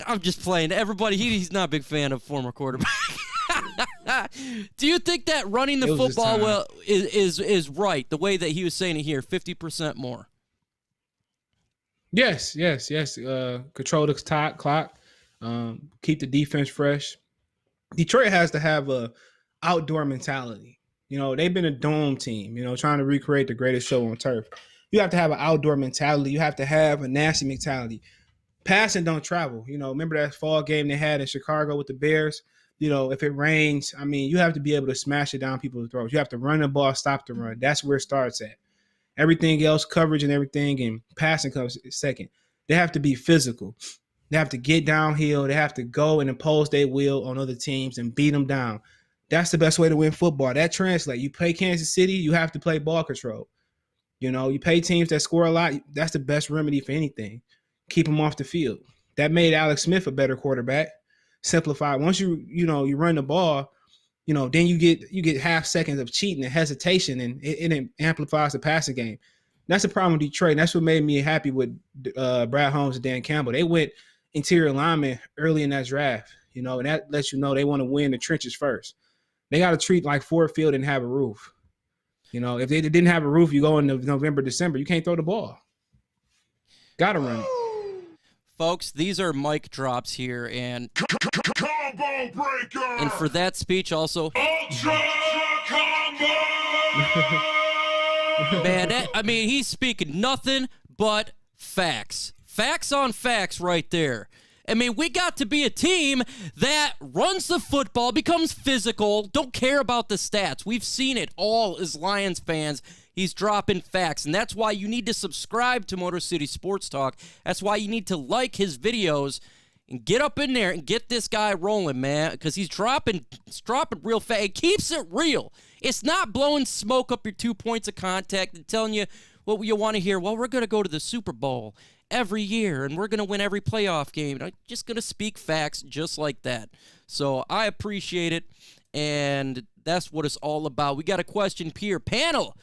Speaker 4: I'm just playing. Everybody, he's not a big fan of former quarterback. Do you think that running the football is right, the way that he was saying it here, 50% more?
Speaker 6: Yes. Control the clock. Keep the defense fresh. Detroit has to have a outdoor mentality. They've been a dome team, trying to recreate the greatest show on turf. You have to have an outdoor mentality. You have to have a nasty mentality. Passing don't travel. Remember that fall game they had in Chicago with the Bears? If it rains, you have to be able to smash it down people's throats. You have to run the ball, stop the run. That's where it starts at. Everything else, coverage and everything, and passing comes second. They have to be physical. They have to get downhill. They have to go and impose their will on other teams and beat them down. That's the best way to win football. That translates. You play Kansas City, you have to play ball control. You play teams that score a lot. That's the best remedy for anything. Keep them off the field. That made Alex Smith a better quarterback. Simplify. Once you run the ball, then you get half seconds of cheating and hesitation, and it amplifies the passing game. That's the problem with Detroit. And that's what made me happy with Brad Holmes and Dan Campbell. They went interior lineman early in that draft, and that lets you know they want to win the trenches first. They got to treat like Ford Field didn't have a roof. If they didn't have a roof, you go into November, December, you can't throw the ball. Got to run it.
Speaker 4: Folks, these are mic drops here, and
Speaker 9: Combo breaker.
Speaker 4: And for that speech also,
Speaker 9: Ultra combo.
Speaker 4: Man, he's speaking nothing but facts. Facts on facts right there. I mean, we got to be a team that runs the football, becomes physical, don't care about the stats. We've seen it all as Lions fans. He's dropping facts, and that's why you need to subscribe to Motor City Sports Talk. That's why you need to like his videos and get up in there and get this guy rolling, man, because he's dropping real fast. It keeps it real. It's not blowing smoke up your 2 points of contact and telling you what you want to hear. Well, we're going to go to the Super Bowl every year, and we're going to win every playoff game. I'm just going to speak facts just like that. So I appreciate it, and that's what it's all about. We got a question here. Panel,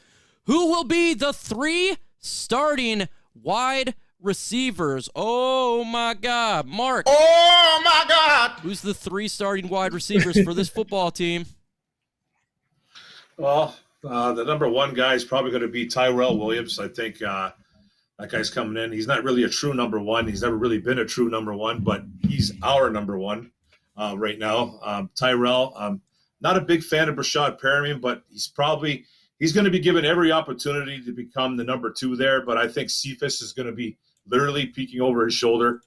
Speaker 4: who will be the 3 starting wide receivers? Oh, my God. Mark.
Speaker 1: Oh, my God.
Speaker 4: Who's the 3 starting wide receivers for this football team?
Speaker 5: Well, the number 1 guy is probably going to be Tyrell Williams. I think that guy's coming in. He's not really a true number 1. He's never really been a true number 1, but he's our number 1 right now. Tyrell, not a big fan of Brashad Perriman, but he's going to be given every opportunity to become the number 2 there. But I think Cephas is going to be literally peeking over his shoulder.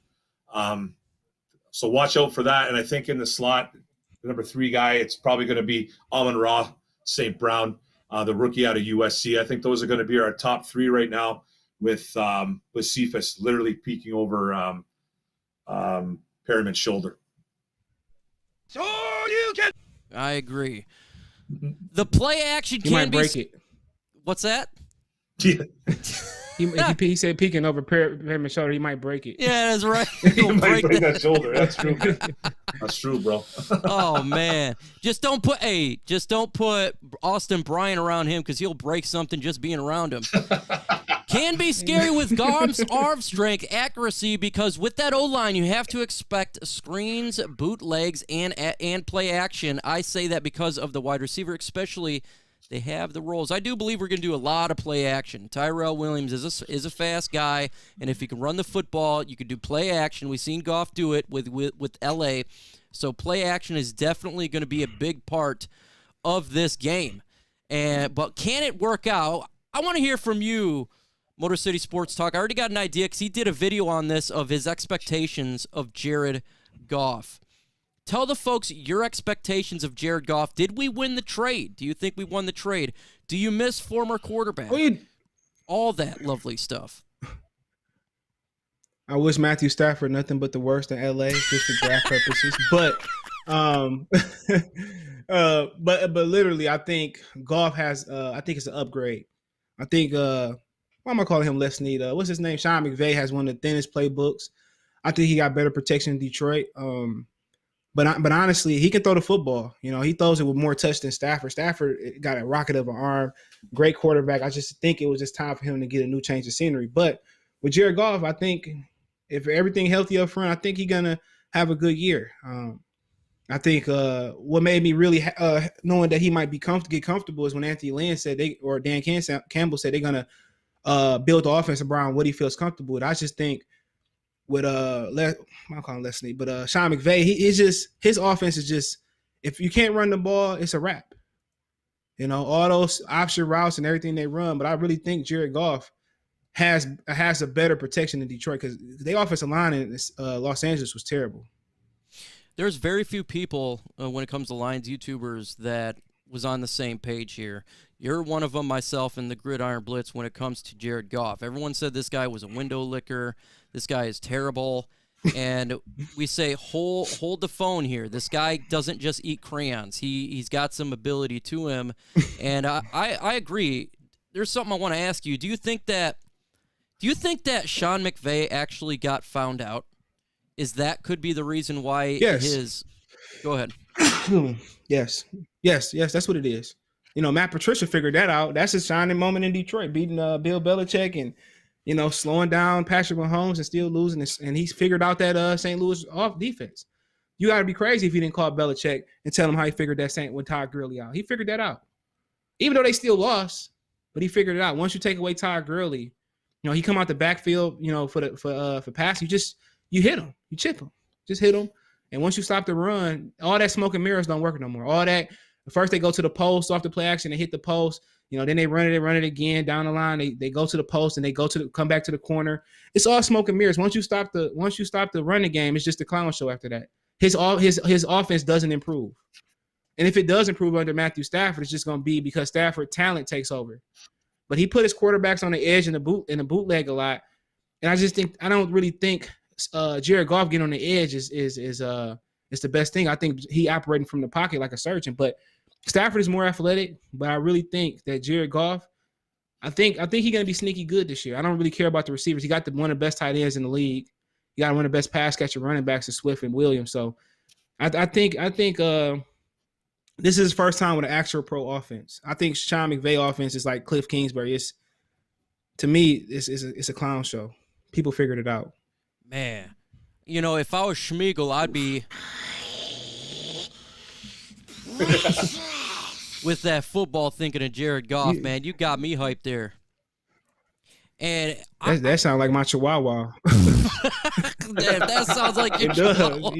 Speaker 5: So watch out for that. And I think in the slot, the number 3 guy, it's probably going to be Amon-Ra St. Brown, the rookie out of USC. I think those are going to be our top 3 right now, with Cephas literally peeking over Perriman's shoulder.
Speaker 8: So you can.
Speaker 4: I agree. The play action
Speaker 6: He
Speaker 4: can
Speaker 6: might
Speaker 4: be.
Speaker 6: break it.
Speaker 4: What's that?
Speaker 5: Yeah.
Speaker 6: He said peeking over Perriman's shoulder. He might break it.
Speaker 4: Yeah, that's right.
Speaker 5: He might break that shoulder. That's true. That's true, bro.
Speaker 4: Oh man, just don't put Austin Bryant around him, because he'll break something just being around him. Can be scary with Garm's arm strength, accuracy, because with that O-line you have to expect screens, bootlegs, and play action. I say that because of the wide receiver, especially. They have the roles. I do believe we're going to do a lot of play action. Tyrell Williams is a fast guy, and if he can run the football, you could do play action. We've seen Goff do it with L.A., so play action is definitely going to be a big part of this game. But can it work out? I want to hear from you, Motor City Sports Talk. I already got an idea because he did a video on this of his expectations of Jared Goff. Tell the folks your expectations of Jared Goff. Did we win the trade? Do you think we won the trade? Do you miss former quarterback? All that lovely stuff.
Speaker 6: I wish Matthew Stafford nothing but the worst in LA, just for draft purposes. But literally, I think Goff has. I think it's an upgrade. I think. Why am I calling him less need? What's his name? Sean McVay has one of the thinnest playbooks. I think he got better protection in Detroit. But honestly, he can throw the football. You know, he throws it with more touch than Stafford. Stafford got a rocket of an arm, great quarterback. I just think it was just time for him to get a new change of scenery. But with Jared Goff, I think if everything healthy up front, I think he's gonna have a good year. I think what made me really knowing that he might be get comfortable is when Anthony Lynn said Dan Campbell said they're gonna build the offense around what he feels comfortable with. I just think. With I'm calling Leslie, but Sean McVay, his offense is just, if you can't run the ball, it's a wrap. You know, all those option routes and everything they run. But I really think Jared Goff has a better protection than Detroit, because the offensive line in Los Angeles was terrible.
Speaker 4: There's very few people when it comes to Lions YouTubers that was on the same page here. You're one of them, myself, and the Gridiron Blitz when it comes to Jared Goff. Everyone said this guy was a window licker. This guy is terrible. And we say, hold the phone here. This guy doesn't just eat crayons. He's got some ability to him. And I agree. There's something I want to ask you. Do you think that Sean McVay actually got found out? Is that could be the reason why
Speaker 6: Yes.
Speaker 4: Go ahead.
Speaker 6: Yes, that's what it is. You know, Matt Patricia figured that out. That's his shining moment in Detroit, beating Bill Belichick and, you know, slowing down Patrick Mahomes and still losing this. And he's figured out that St. Louis off defense. You got to be crazy if you didn't call Belichick and tell him how he figured that St. with Todd Gurley out. He figured that out. Even though they still lost, but he figured it out. Once you take away Todd Gurley, you know, he come out the backfield, you know, for pass. You you hit them, you chip them, just hit them. And once you stop the run, all that smoke and mirrors don't work no more. All that, first they go to the post off the play action and hit the post. Then they run it again down the line. They go to the post and they come back to the corner. It's all smoke and mirrors. Once you stop the running game, it's just a clown show after that. His offense doesn't improve. And if it does improve under Matthew Stafford, it's just going to be because Stafford talent takes over. But he put his quarterbacks on the edge in the bootleg a lot. And I don't really think Jared Goff getting on the edge is the best thing. I think he operating from the pocket like a surgeon. But Stafford is more athletic. But I really think that Jared Goff, I think he's going to be sneaky good this year. I don't really care about the receivers. He got one of the best tight ends in the league. He got one of the best pass catcher running backs in Swift and Williams. So I think this is his first time with an actual pro offense. I think Sean McVay offense is like Cliff Kingsbury. To me, it's a clown show. People figured it out.
Speaker 4: Man, if I was Schmeigel, I'd be with that football thinking of Jared Goff, man. You got me hyped there. And
Speaker 6: that sounds like my chihuahua.
Speaker 4: that sounds like your chihuahua.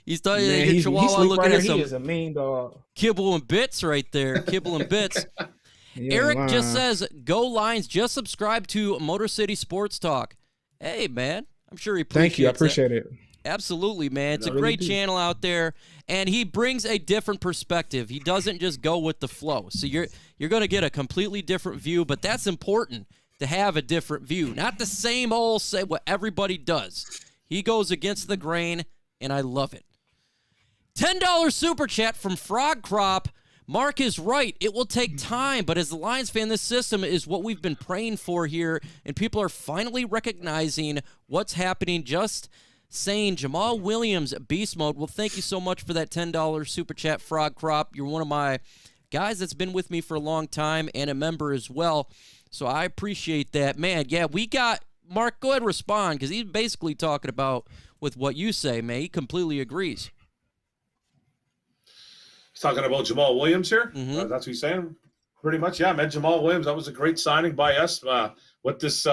Speaker 4: He's talking your chihuahua looking at some.
Speaker 6: He is a mean dog.
Speaker 4: Kibble and bits right there. Kibble and bits. Eric just says, "Go Lions." Just subscribe to Motor City Sports Talk. Hey, man. I'm sure he appreciates it.
Speaker 6: Thank you. I appreciate it.
Speaker 4: Absolutely, man. It's a great channel out there, and he brings a different perspective. He doesn't just go with the flow. So you're going to get a completely different view, but that's important to have a different view. Not the same old say what everybody does. He goes against the grain, and I love it. $10 super chat from Frog Crop. Mark is right. It will take time, but as a Lions fan, this system is what we've been praying for here, and people are finally recognizing what's happening. Just saying, Jamal Williams, beast mode. Well, thank you so much for that $10 super chat, Frog Crop. You're one of my guys that's been with me for a long time and a member as well, so I appreciate that. Man, yeah, we got Mark, go ahead and respond, because he's basically talking about with what you say, man. He completely agrees.
Speaker 5: He's talking about Jamal Williams here.
Speaker 4: Mm-hmm.
Speaker 5: That's what he's saying. Pretty much, yeah, man. Jamal Williams, that was a great signing by us. What this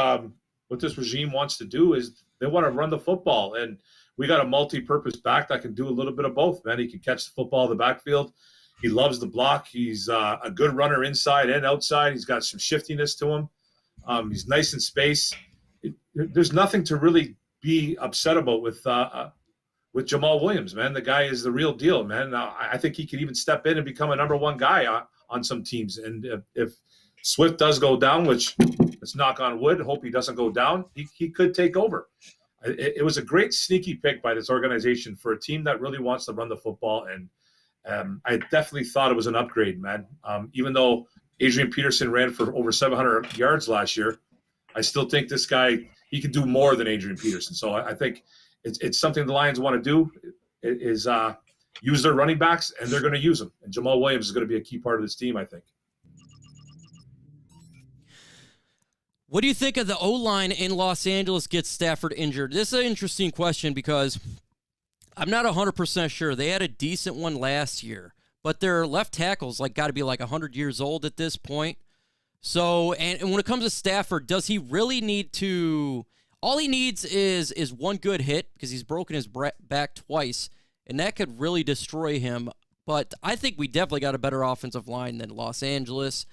Speaker 5: regime wants to do is they want to run the football, and we got a multi-purpose back that can do a little bit of both, man. He can catch the football in the backfield. He loves the block. He's a good runner inside and outside. He's got some shiftiness to him. He's nice in space. There's nothing to really be upset about with Jamal Williams, man. The guy is the real deal, man. I think he could even step in and become a number one guy on some teams. And if Swift does go down, which let's knock on wood, hope he doesn't go down, he could take over. It was a great sneaky pick by this organization for a team that really wants to run the football. And I definitely thought it was an upgrade, man. Even though Adrian Peterson ran for over 700 yards last year, I still think this guy, he can do more than Adrian Peterson. So I think it's something the Lions want to do is use their running backs, and they're going to use them. And Jamal Williams is going to be a key part of this team, I think.
Speaker 4: What do you think of the O-line in Los Angeles gets Stafford injured? This is an interesting question because I'm not 100% sure. They had a decent one last year, but their left tackle's got to be 100 years old at this point. So, and when it comes to Stafford, does he really need to... All he needs is one good hit because he's broken his back twice, and that could really destroy him. But I think we definitely got a better offensive line than Los Angeles.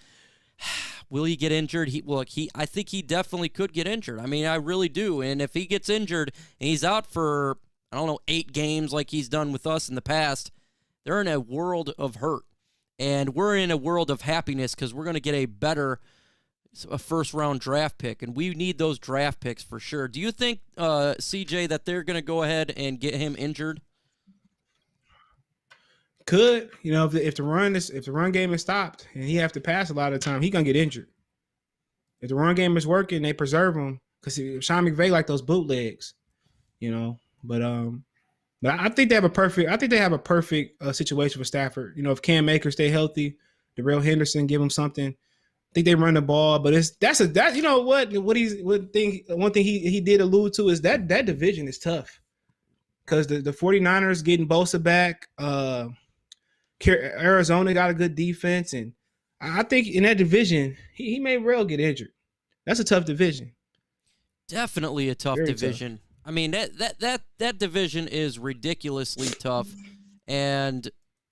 Speaker 4: Will he get injured? I think he definitely could get injured. I mean, I really do. And if he gets injured and he's out for, 8 games like he's done with us in the past, they're in a world of hurt. And we're in a world of happiness because we're going to get a first-round draft pick, and we need those draft picks for sure. Do you think, CJ, that they're going to go ahead and get him injured?
Speaker 6: Could. If the run game is stopped and he have to pass a lot of the time, he going to get injured. If the run game is working, they preserve him because Sean McVay like those bootlegs, But I think they have a perfect situation for Stafford. If Cam Akers stay healthy, Darrell Henderson give him something. I think they run the ball, but one thing he did allude to is that division is tough because the 49ers getting Bosa back, Arizona got a good defense, and I think in that division he may well get injured. That's a tough division.
Speaker 4: Definitely a tough
Speaker 6: Very
Speaker 4: division.
Speaker 6: Tough.
Speaker 4: I mean, that division is ridiculously tough, and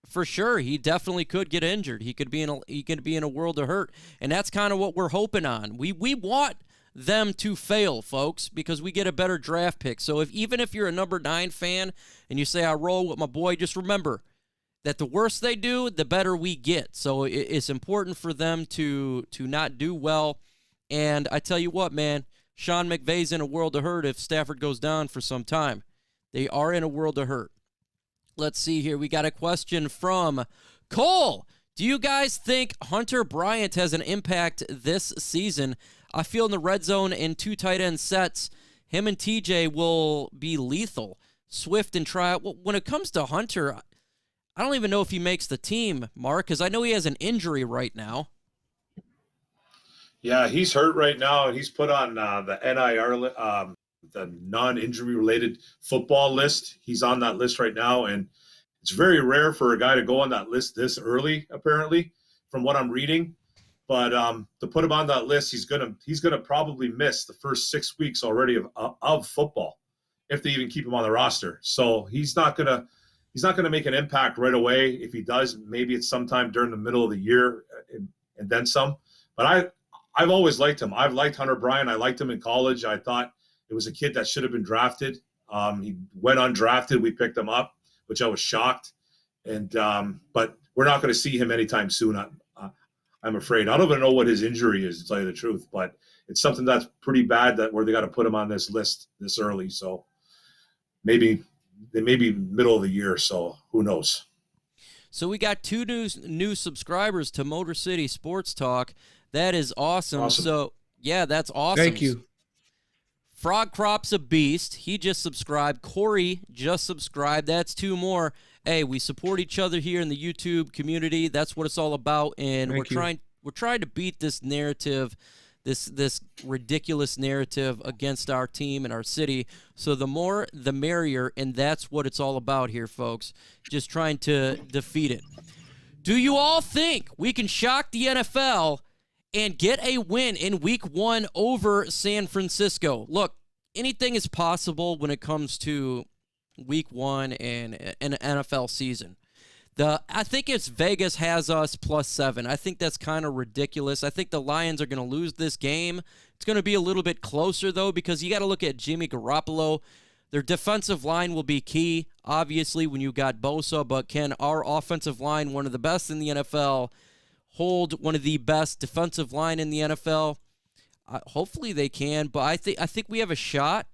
Speaker 4: for sure, he definitely could get injured. He could be in a world of hurt, and that's kind of what we're hoping on. We want them to fail, folks, because we get a better draft pick. So even if you're a number 9 fan and you say I roll with my boy, just remember that the worse they do, the better we get. So it's important for them to not do well. And I tell you what, man, Sean McVay's in a world of hurt if Stafford goes down for some time. They are in a world of hurt. Let's see here. We got a question from Cole. Do you guys think Hunter Bryant has an impact this season? I feel in the red zone in 2 tight end sets, him and TJ will be lethal. Swift and Trout. When it comes to Hunter, I don't even know if he makes the team, Mark, because I know he has an injury right now.
Speaker 5: Yeah, he's hurt right now, and he's put on the NIR, the non-injury related football list. He's on that list right now, and it's very rare for a guy to go on that list this early, apparently, from what I'm reading. But to put him on that list, he's gonna probably miss the first 6 weeks already of football, if they even keep him on the roster. So he's not gonna make an impact right away. If he does, maybe it's sometime during the middle of the year and then some. But I've always liked him. I've liked Hunter Bryant. I liked him in college. I thought it was a kid that should have been drafted. He went undrafted. We picked him up, which I was shocked. And but we're not going to see him anytime soon. I'm afraid. I don't even know what his injury is, to tell you the truth, but it's something that's pretty bad where they got to put him on this list this early. So maybe middle of the year. So who knows?
Speaker 4: So we got 2 new subscribers to Motor City Sports Talk. That is awesome. So yeah, that's awesome.
Speaker 6: Thank you.
Speaker 4: Frog Crop's a beast. He just subscribed. Corey just subscribed. That's 2 more. Hey, we support each other here in the YouTube community. That's what it's all about. And we're trying to beat this narrative, this ridiculous narrative against our team and our city. So the more, the merrier, and that's what it's all about here, folks. Just trying to defeat it. Do you all think we can shock the NFL and get a win in Week 1 over San Francisco? Look, anything is possible when it comes to Week 1 and an NFL season. I think it's Vegas has us +7. I think that's kind of ridiculous. I think the Lions are going to lose this game. It's going to be a little bit closer, though, because you got to look at Jimmy Garoppolo. Their defensive line will be key, obviously, when you got Bosa, but can our offensive line, one of the best in the NFL, hold one of the best defensive line in the NFL? Hopefully they can, but I think we have a shot.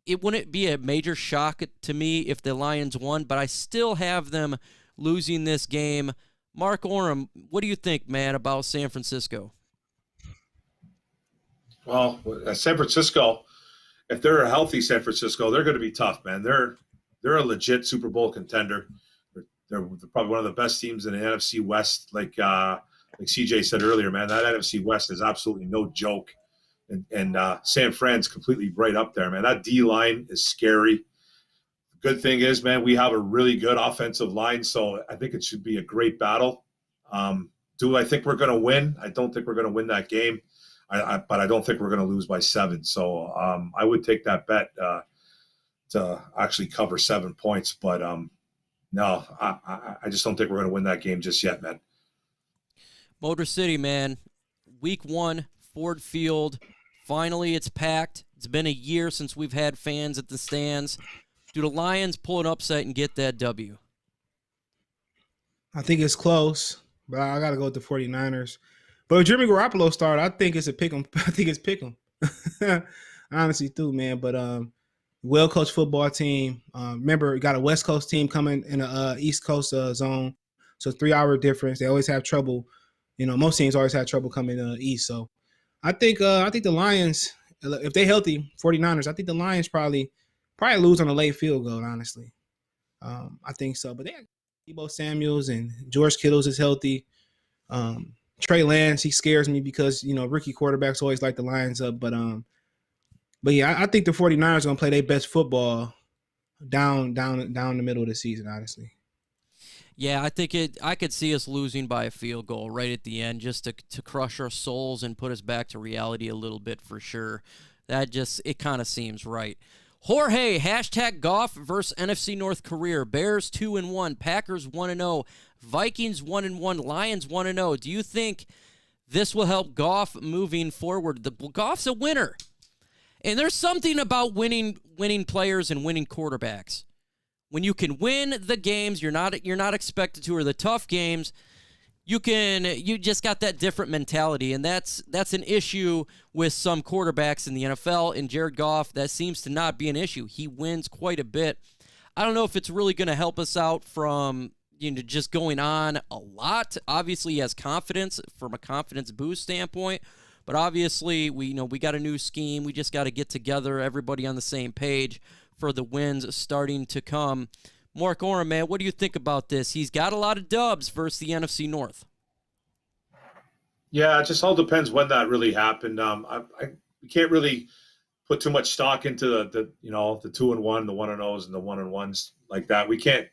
Speaker 4: It wouldn't be a major shock to me if the Lions won, but I still have them losing this game. Mark Orem, what do you think, man, about San Francisco?
Speaker 5: Well, San Francisco, if they're a healthy San Francisco, they're going to be tough, man. They're a legit Super Bowl contender. They're probably one of the best teams in the NFC West. Like CJ said earlier, man, that NFC West is absolutely no joke. And San Fran's completely right up there, man. That D-line is scary. Good thing is, man, we have a really good offensive line, so I think it should be a great battle. Do I think we're going to win? I don't think we're going to win that game, but I don't think we're going to lose by 7. So I would take that bet to actually cover 7 points. But no, I just don't think we're going to win that game just yet, man.
Speaker 4: Motor City, man, Week 1, Ford Field. Finally, it's packed. It's been a year since we've had fans at the stands. Do the Lions pull an upset and get that W?
Speaker 6: I think it's close, but I got to go with the 49ers. But if Jimmy Garoppolo started, I think it's a pick 'em. I think it's pick 'em. Honestly, too, man. But well-coached football team. Remember, we got a West Coast team coming in a East Coast zone. So 3-hour difference. They always have trouble. Most teams always have trouble coming East. So I think the Lions, if they're healthy, 49ers, I think the Lions probably lose on a late field goal, honestly. I think so. But they have Deebo Samuels and George Kittles is healthy. Trey Lance, he scares me because, rookie quarterbacks always like the Lions up. But yeah, I think the 49ers are going to play their best football down the middle of the season, honestly.
Speaker 4: Yeah, I could see us losing by a field goal right at the end just to crush our souls and put us back to reality a little bit for sure. It kind of seems right. Jorge, hashtag Goff versus NFC North career. Bears 2-1, Packers 1-0, Vikings 1-1, Lions 1-0. Do you think this will help Goff moving forward? Goff's a winner. And there's something about winning players and winning quarterbacks. When you can win the games you're not expected to, or the tough games, you just got that different mentality, and that's an issue with some quarterbacks in the NFL. And Jared Goff, that seems to not be an issue. He wins quite a bit. I don't know if it's really going to help us out from just going on a lot. Obviously, he has confidence from a confidence boost standpoint, but obviously we got a new scheme. We just got to get together, everybody on the same page for the wins starting to come. Mark Oram, man, what do you think about this? He's got a lot of dubs versus the NFC North.
Speaker 5: Yeah, it just all depends when that really happened. We can't really put too much stock into the 2-1, the 1-0s, and the 1-1s like that. We can't,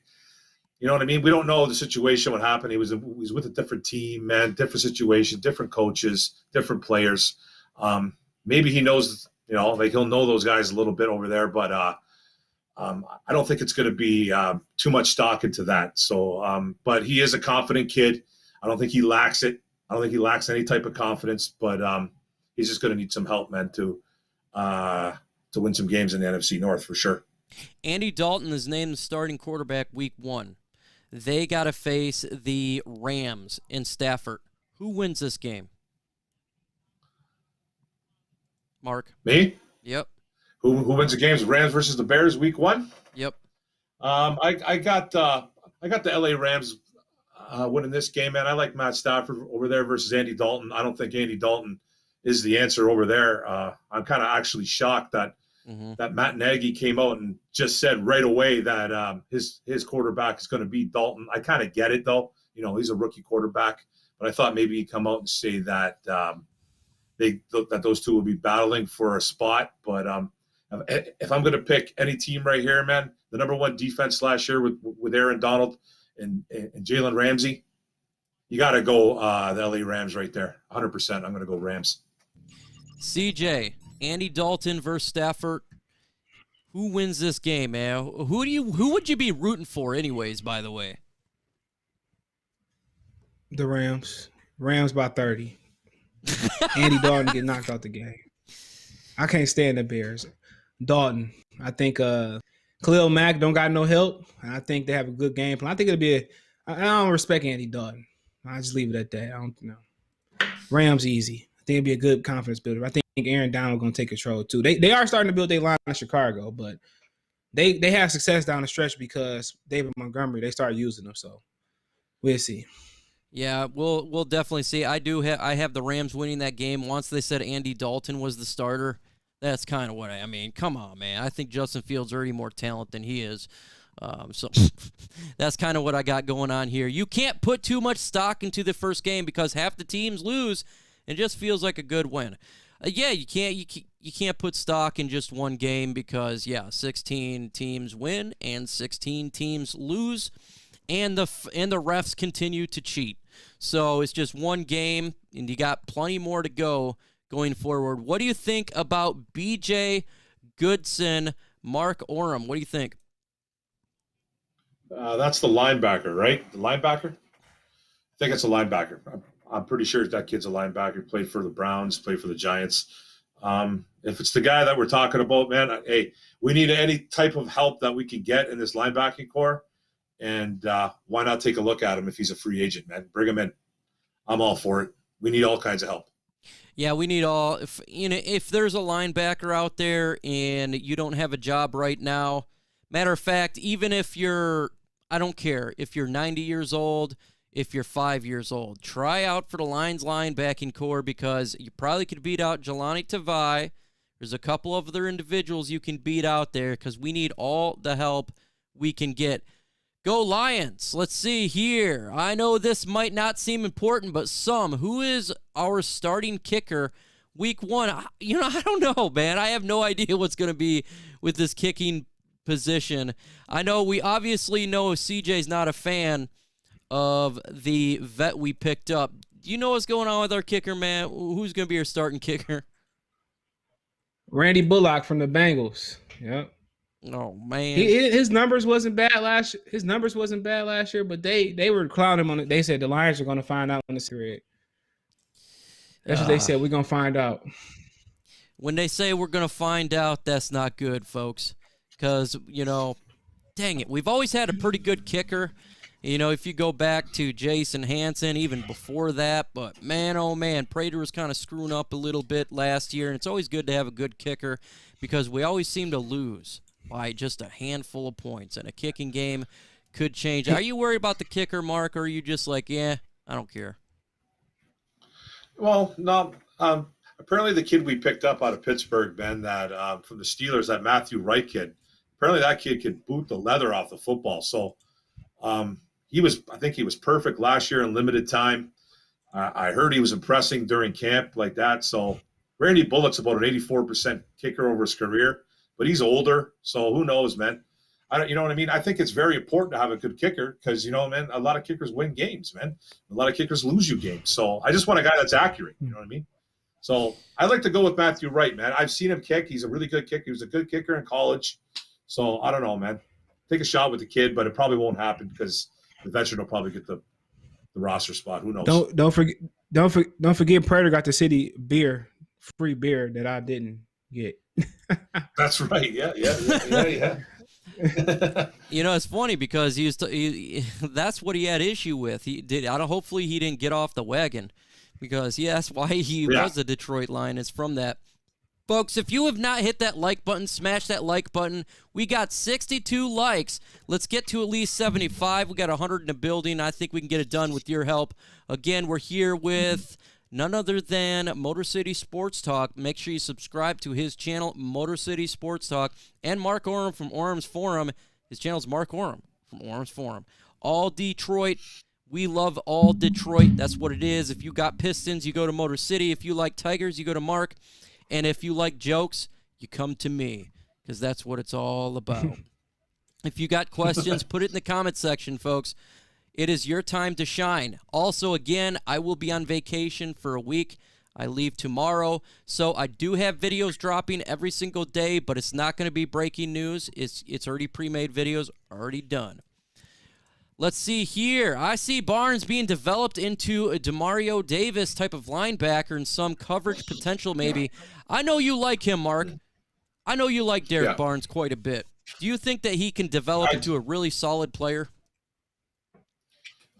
Speaker 5: you know what I mean? We don't know the situation, what happened. He was with a different team, man, different situation, different coaches, different players. Maybe he knows, he'll know those guys a little bit over there, but I don't think it's going to be too much stock into that. So, but he is a confident kid. I don't think he lacks it. I don't think he lacks any type of confidence, but he's just going to need some help, man, to win some games in the NFC North for sure.
Speaker 4: Andy Dalton is named the starting quarterback week 1. They got to face the Rams in Stafford. Who wins this game? Mark?
Speaker 5: Me?
Speaker 4: Yep.
Speaker 5: Who wins the games? Rams versus the Bears week 1?
Speaker 4: Yep.
Speaker 5: I got the LA Rams winning this game, man. I like Matt Stafford over there versus Andy Dalton. I don't think Andy Dalton is the answer over there. I'm kind of actually shocked that Matt Nagy came out and just said right away that his quarterback is going to be Dalton. I kind of get it though. He's a rookie quarterback, but I thought maybe he'd come out and say that that those two will be battling for a spot. But if I'm going to pick any team right here, man, the number 1 defense last year with Aaron Donald and Jalen Ramsey, you got to go the LA Rams right there. 100%. I'm going to go Rams.
Speaker 4: CJ, Andy Dalton versus Stafford. Who wins this game, man? Who would you be rooting for anyways, by the way?
Speaker 6: The Rams. Rams by 30. Andy Dalton get knocked out the game. I can't stand the Bears. Dalton. I think Khalil Mack don't got no help. I think they have a good game plan. I think it'll be I don't respect Andy Dalton. I'll just leave it at that. I don't know. Rams easy. I think it'll be a good confidence builder. I think Aaron Donald going to take control too. They are starting to build their line in Chicago, but they have success down the stretch because David Montgomery, they started using them. So we'll see.
Speaker 4: Yeah, we'll definitely see. I have the Rams winning that game. Once they said Andy Dalton was the starter, that's kind of what I mean. Come on, man. I think Justin Fields already more talent than he is. So that's kind of what I got going on here. You can't put too much stock into the first game because half the teams lose. It just feels like a good win. Yeah, you can't put stock in just one game because 16 teams win and 16 teams lose, and the refs continue to cheat. So it's just one game, and you got plenty more to go going forward. What do you think about B.J. Goodson, Mark Oram? What do you think?
Speaker 5: That's the linebacker, right? The linebacker? I think it's a linebacker. I'm pretty sure that kid's a linebacker. Played for the Browns, played for the Giants. If it's the guy that we're talking about, man, hey, we need any type of help that we can get in this linebacking core. And why not take a look at him if he's a free agent, man? Bring him in. I'm all for it. We need all kinds of help.
Speaker 4: Yeah, we need all. If there's a linebacker out there and you don't have a job right now, matter of fact, even if I don't care if you're 90 years old, if you're 5 years old, try out for the Lions linebacking core because you probably could beat out Jelani Tavai. There's a couple of other individuals you can beat out there because we need all the help we can get. Go Lions. Let's see here. I know this might not seem important, but who is our starting kicker week 1? I don't know, man. I have no idea what's going to be with this kicking position. I know we obviously know CJ's not a fan of the vet we picked up. Do you know what's going on with our kicker, man? Who's going to be our starting kicker?
Speaker 6: Randy Bullock from the Bengals. Yep.
Speaker 4: Oh man,
Speaker 6: his numbers wasn't bad last. His numbers wasn't bad last year, but they were clowning him on it. They said the Lions are going to find out in the period. That's what they said. We're going to find out.
Speaker 4: When they say we're going to find out, that's not good, folks. Because, dang it, we've always had a pretty good kicker. If you go back to Jason Hansen, even before that. But, man, oh, man, Prater was kind of screwing up a little bit last year. And it's always good to have a good kicker because we always seem to lose by just a handful of points. And a kicking game could change. Are you worried about the kicker, Mark, or are you just like, yeah, I don't care?
Speaker 5: Well, no. Apparently the kid we picked up out of Pittsburgh, Ben, that from the Steelers, that Matthew Wright kid, apparently that kid could boot the leather off the football. So I think he was perfect last year in limited time. I heard he was impressing during camp like that. So Randy Bullock's about an 84% kicker over his career, but he's older. So who knows, man? You know what I mean? I think it's very important to have a good kicker because, man, a lot of kickers win games, man. A lot of kickers lose you games. So I just want a guy that's accurate. You know what I mean? So I'd like to go with Matthew Wright, man. I've seen him kick. He's a really good kicker. He was a good kicker in college. So I don't know, man. Take a shot with the kid, but it probably won't happen because the veteran will probably get the roster spot. Who knows?
Speaker 6: Don't forget Prater got the city free beer that I didn't get.
Speaker 5: That's right. Yeah.
Speaker 4: It's funny because that's what he had issue with. Hopefully he didn't get off the wagon because that's why he was a Detroit Lion. It's from that. Folks, if you have not hit that like button, smash that like button. We got 62 likes. Let's get to at least 75. We got 100 in the building. I think we can get it done with your help. Again, we're here with none other than Motor City Sports Talk. Make sure you subscribe to his channel, Motor City Sports Talk, and Mark Oram from Orum's Forum. His channel's Mark Oram from Orum's Forum. All Detroit. We love all Detroit. That's what it is. If you got Pistons, you go to Motor City. If you like Tigers, you go to Mark. And if you like jokes, you come to me because that's what it's all about. If you got questions, put it in the comment section, folks. It is your time to shine. Also, again, I will be on vacation for a week. I leave tomorrow. So I do have videos dropping every single day, but it's not going to be breaking news. It's already pre-made videos, already done. Let's see here. I see Barnes being developed into a Demario Davis type of linebacker and some coverage potential maybe. I know you like him, Mark. I know you like Derrick Barnes quite a bit. Do you think that he can develop into a really solid player?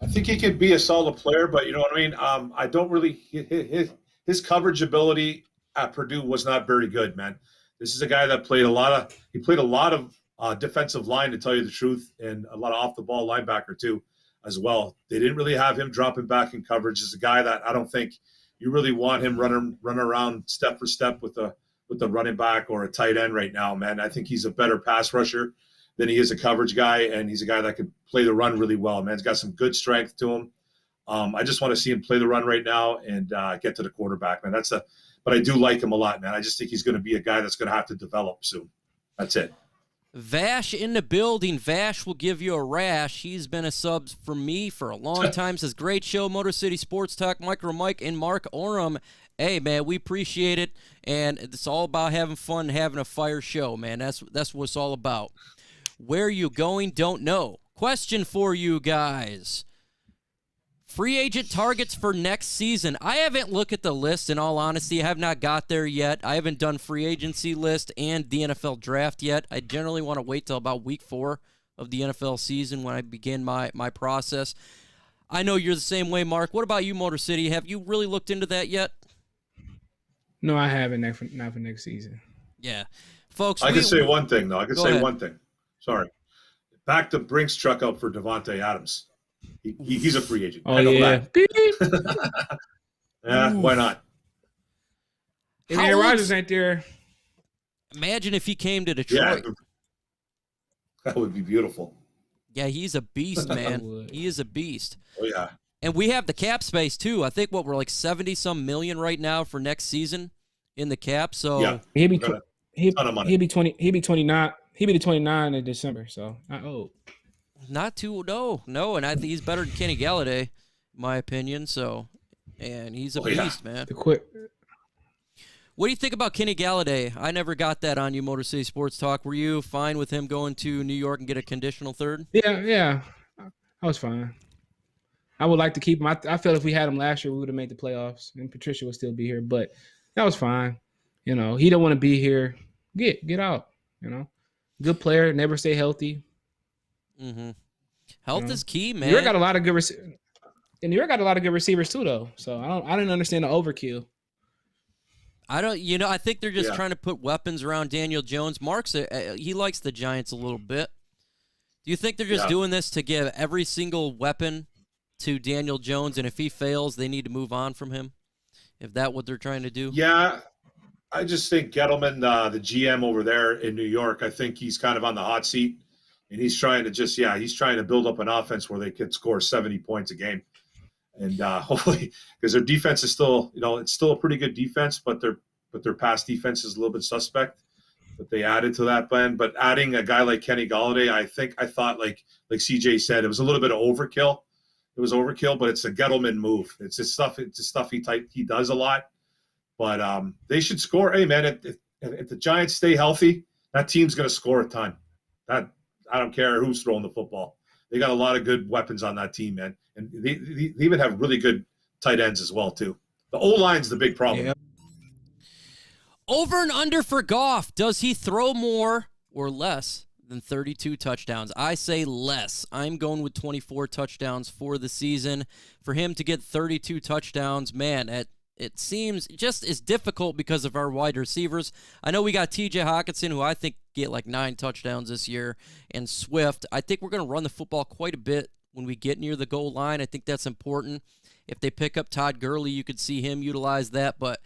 Speaker 5: I think he could be a solid player, but you know what I mean? I don't really – his coverage ability at Purdue was not very good, man. This is a guy that played a lot of defensive line, to tell you the truth, and a lot of off-the-ball linebacker, too, as well. They didn't really have him dropping back in coverage. It's a guy that I don't think you really want him running around step for step with the running back or a tight end right now, man. I think he's a better pass rusher than he is a coverage guy, and he's a guy that can play the run really well, man. He's got some good strength to him. I just want to see him play the run right now and get to the quarterback, man. But I do like him a lot, man. I just think he's going to be a guy that's going to have to develop soon. That's it.
Speaker 4: Vash in the building. Vash will give you a rash. He's been a sub for me for a long time. Says, great show, Motor City Sports Talk, Micro Mike and Mark Oram. Hey, man, we appreciate it. And it's all about having fun, having a fire show, man. That's what it's all about. Where you going? Don't know. Question for you guys. Free agent targets for next season. I haven't looked at the list, in all honesty. I have not got there yet. I haven't done free agency list and the NFL draft yet. I generally want to wait till about week 4 of the NFL season when I begin my process. I know you're the same way, Mark. What about you, Motor City? Have you really looked into that yet?
Speaker 6: No, I haven't. Not for next season.
Speaker 4: Yeah. Folks,
Speaker 5: I can say one thing, though. One thing. Sorry. Back the Brinks truck up for Devontae Adams. He's a free agent.
Speaker 6: Oh, yeah.
Speaker 5: Yeah, why not?
Speaker 6: If Aaron Rodgers ain't there.
Speaker 4: Imagine if he came to Detroit.
Speaker 5: Yeah, that would be beautiful.
Speaker 4: Yeah, he's a beast, man. He is a beast.
Speaker 5: Oh, yeah.
Speaker 4: And we have the cap space, too. I think, we're like 70-some million right now for next season in the cap. So
Speaker 5: yeah.
Speaker 6: He'll be 20. He'll be 29. He'll be 29 in December, so not old.
Speaker 4: Not too no, and I think he's better than Kenny Galladay, in my opinion. So, and he's a beast, man. What do you think about Kenny Galladay? I never got that on you, Motor City Sports Talk. Were you fine with him going to New York and get a conditional third?
Speaker 6: Yeah. I was fine. I would like to keep him. I feel if we had him last year, we would have made the playoffs, and Patricia would still be here. But that was fine. He don't want to be here. Get out. Good player. Never stay healthy.
Speaker 4: Mm-hmm. Health is key, man.
Speaker 6: New York got a lot of good receivers. And New York got a lot of good receivers too, though. So I didn't understand the overkill.
Speaker 4: I think they're just trying to put weapons around Daniel Jones. Mark's he likes the Giants a little bit. Do you think they're just doing this to give every single weapon to Daniel Jones, and if he fails, they need to move on from him? If that's what they're trying to do?
Speaker 5: Yeah, I just think Gettleman, the GM over there in New York, I think he's kind of on the hot seat, and he's trying to build up an offense where they could score 70 points a game. And hopefully, because their defense is still, it's still a pretty good defense, but their pass defense is a little bit suspect. But they added to that plan. But adding a guy like Kenny Galladay, I thought like CJ said, it was a little bit of overkill. It was overkill, but it's a Gettleman move. It's just stuff. It's just stuff he does a lot. But they should score. Hey man, if the Giants stay healthy, that team's going to score a ton. I don't care who's throwing the football. They got a lot of good weapons on that team, man. And they even have really good tight ends as well, too. The O-line's the big problem.
Speaker 6: Yeah.
Speaker 4: Over and under for Goff. Does he throw more or less than 32 touchdowns? I say less. I'm going with 24 touchdowns for the season. For him to get 32 touchdowns, man, it seems just as difficult because of our wide receivers. I know we got TJ Hawkinson, who I think get like 9 touchdowns this year, and Swift. I think we're going to run the football quite a bit when we get near the goal line. I think that's important. If they pick up Todd Gurley, you could see him utilize that, but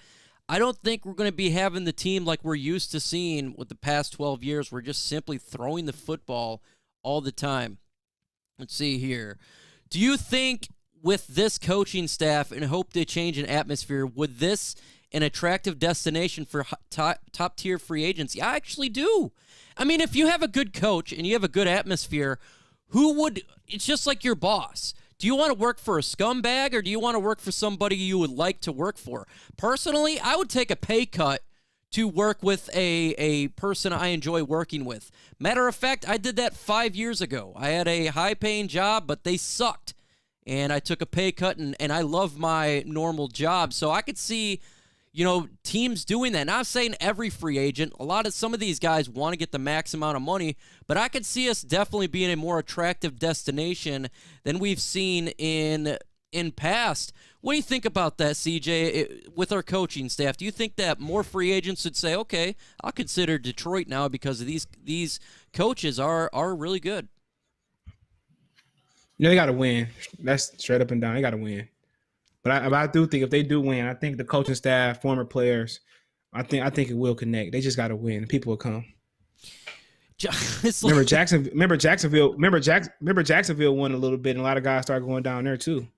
Speaker 4: I don't think we're going to be having the team like we're used to seeing with the past 12 years. We're just simply throwing the football all the time. Let's see here. Do you think with this coaching staff, and hope they change an atmosphere, would this an attractive destination for top-tier free agency? I actually do. I mean, if you have a good coach and you have a good atmosphere, it's just like your boss. Do you want to work for a scumbag, or do you want to work for somebody you would like to work for? Personally, I would take a pay cut to work with a person I enjoy working with. Matter of fact, I did that 5 years ago. I had a high-paying job, but they sucked. And I took a pay cut, and I love my normal job. So I could see, teams doing that. Not saying every free agent. Some of these guys want to get the max amount of money, but I could see us definitely being a more attractive destination than we've seen in past. What do you think about that, CJ, with our coaching staff? Do you think that more free agents would say, okay, I'll consider Detroit now because these coaches are really good?
Speaker 6: They got to win. That's straight up and down. They got to win. But I do think if they do win, I think the coaching staff, former players, I think it will connect. They just got to win. People will come. Remember Jacksonville won a little bit, and a lot of guys started going down there too.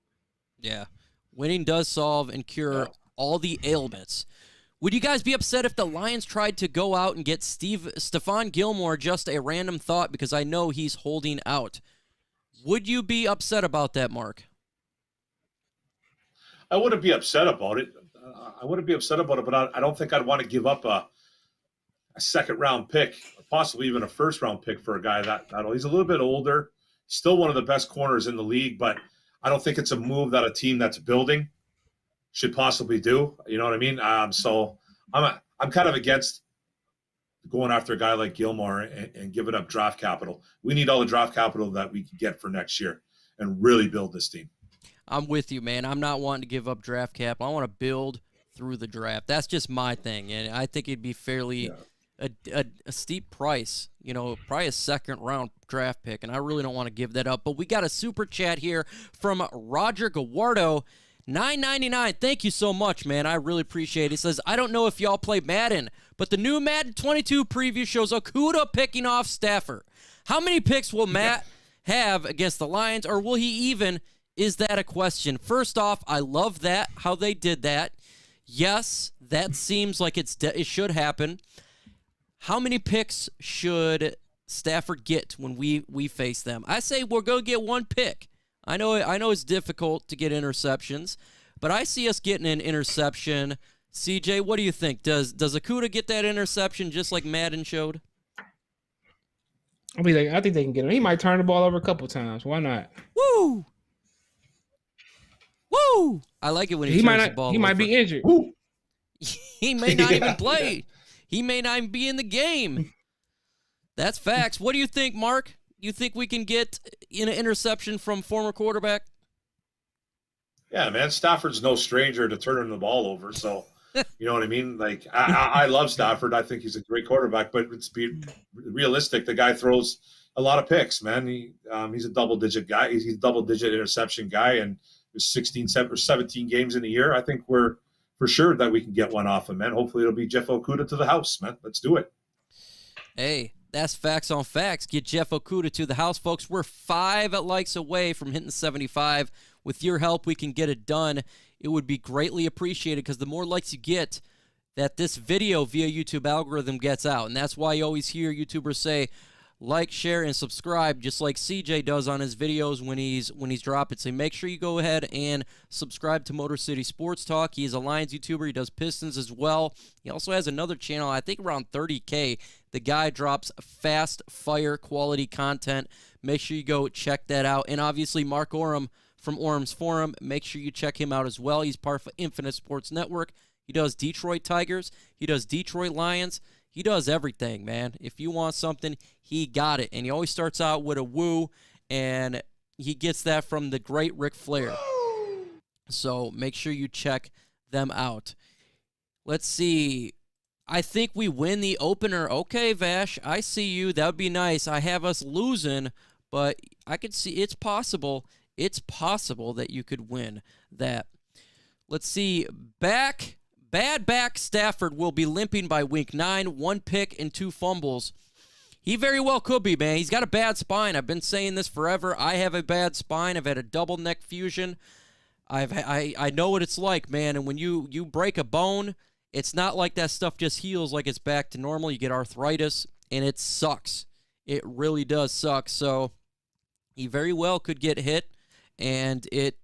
Speaker 4: Yeah. Winning does solve and cure all the ailments. Would you guys be upset if the Lions tried to go out and get Stephon Gilmore, just a random thought, because I know he's holding out? Would you be upset about that, Mark?
Speaker 5: I wouldn't be upset about it. But I don't think I'd want to give up a second-round pick, or possibly even a first-round pick for a guy that he's a little bit older. Still one of the best corners in the league, but I don't think it's a move that a team that's building should possibly do. You know what I mean? So I'm kind of against going after a guy like Gilmore and giving up draft capital. We need all the draft capital that we can get for next year and really build this team.
Speaker 4: I'm with you, man. I'm not wanting to give up draft cap. I want to build through the draft. That's just my thing, and I think it'd be fairly a steep price, probably a second-round draft pick, and I really don't want to give that up. But we got a super chat here from Roger Gawardo, $9.99. Thank you so much, man. I really appreciate it. He says, I don't know if y'all play Madden, but the new Madden 22 preview shows Okudah picking off Stafford. How many picks will Matt have against the Lions, or will he even? Is that a question? First off, I love that, how they did that. Yes, that seems like it should happen. How many picks should Stafford get when we face them? I say we're going to get 1 pick. I know it's difficult to get interceptions, but I see us getting an interception CJ, what do you think? Does Okudah get that interception just like Madden showed?
Speaker 6: I think they can get him. He might turn the ball over a couple times. Why not?
Speaker 4: Woo! Woo! I like it when he turns the ball over.
Speaker 6: He might be injured.
Speaker 4: He may not even play. He may not even be in the game. That's facts. What do you think, Mark? You think we can get an interception from former quarterback?
Speaker 5: Yeah, man. Stafford's no stranger to turning the ball over. So, you know what I mean? Like, I love Stafford. I think he's a great quarterback. But let's be realistic. The guy throws a lot of picks, man. He's a double-digit guy. He's a double-digit interception guy. And there's 16 or 17 games in a year. I think we're for sure that we can get one off him, man. Hopefully it'll be Jeff Okudah to the house, man. Let's do it.
Speaker 4: Hey, that's facts on facts. Get Jeff Okudah to the house, folks. We're 5 likes away from hitting 75. With your help, we can get it done. It would be greatly appreciated because the more likes you get, that this video via YouTube algorithm gets out. And that's why you always hear YouTubers say, like, share, and subscribe, just like CJ does on his videos when he's dropping. So make sure you go ahead and subscribe to Motor City Sports Talk. He is a Lions YouTuber. He does Pistons as well. He also has another channel, I think around 30K. The guy drops fast fire quality content. Make sure you go check that out. And obviously Mark Oram from Orum's Forum, make sure you check him out as well. He's part of Infinite Sports Network. He does Detroit Tigers. He does Detroit Lions. He does everything, man. If you want something, he got it. And he always starts out with a woo, and he gets that from the great Ric Flair. So make sure you check them out. Let's see. I think we win the opener. Okay, Vash, I see you. That would be nice. I have us losing, but I could see it's possible. It's possible that you could win that. Let's see. Bad back Stafford will be limping by week 9. 1 pick and 2 fumbles. He very well could be, man. He's got a bad spine. I've been saying this forever. I have a bad spine. I've had a double neck fusion. I know what it's like, man. And when you break a bone, it's not like that stuff just heals like it's back to normal. You get arthritis, and it sucks. It really does suck. So he very well could get hit, and it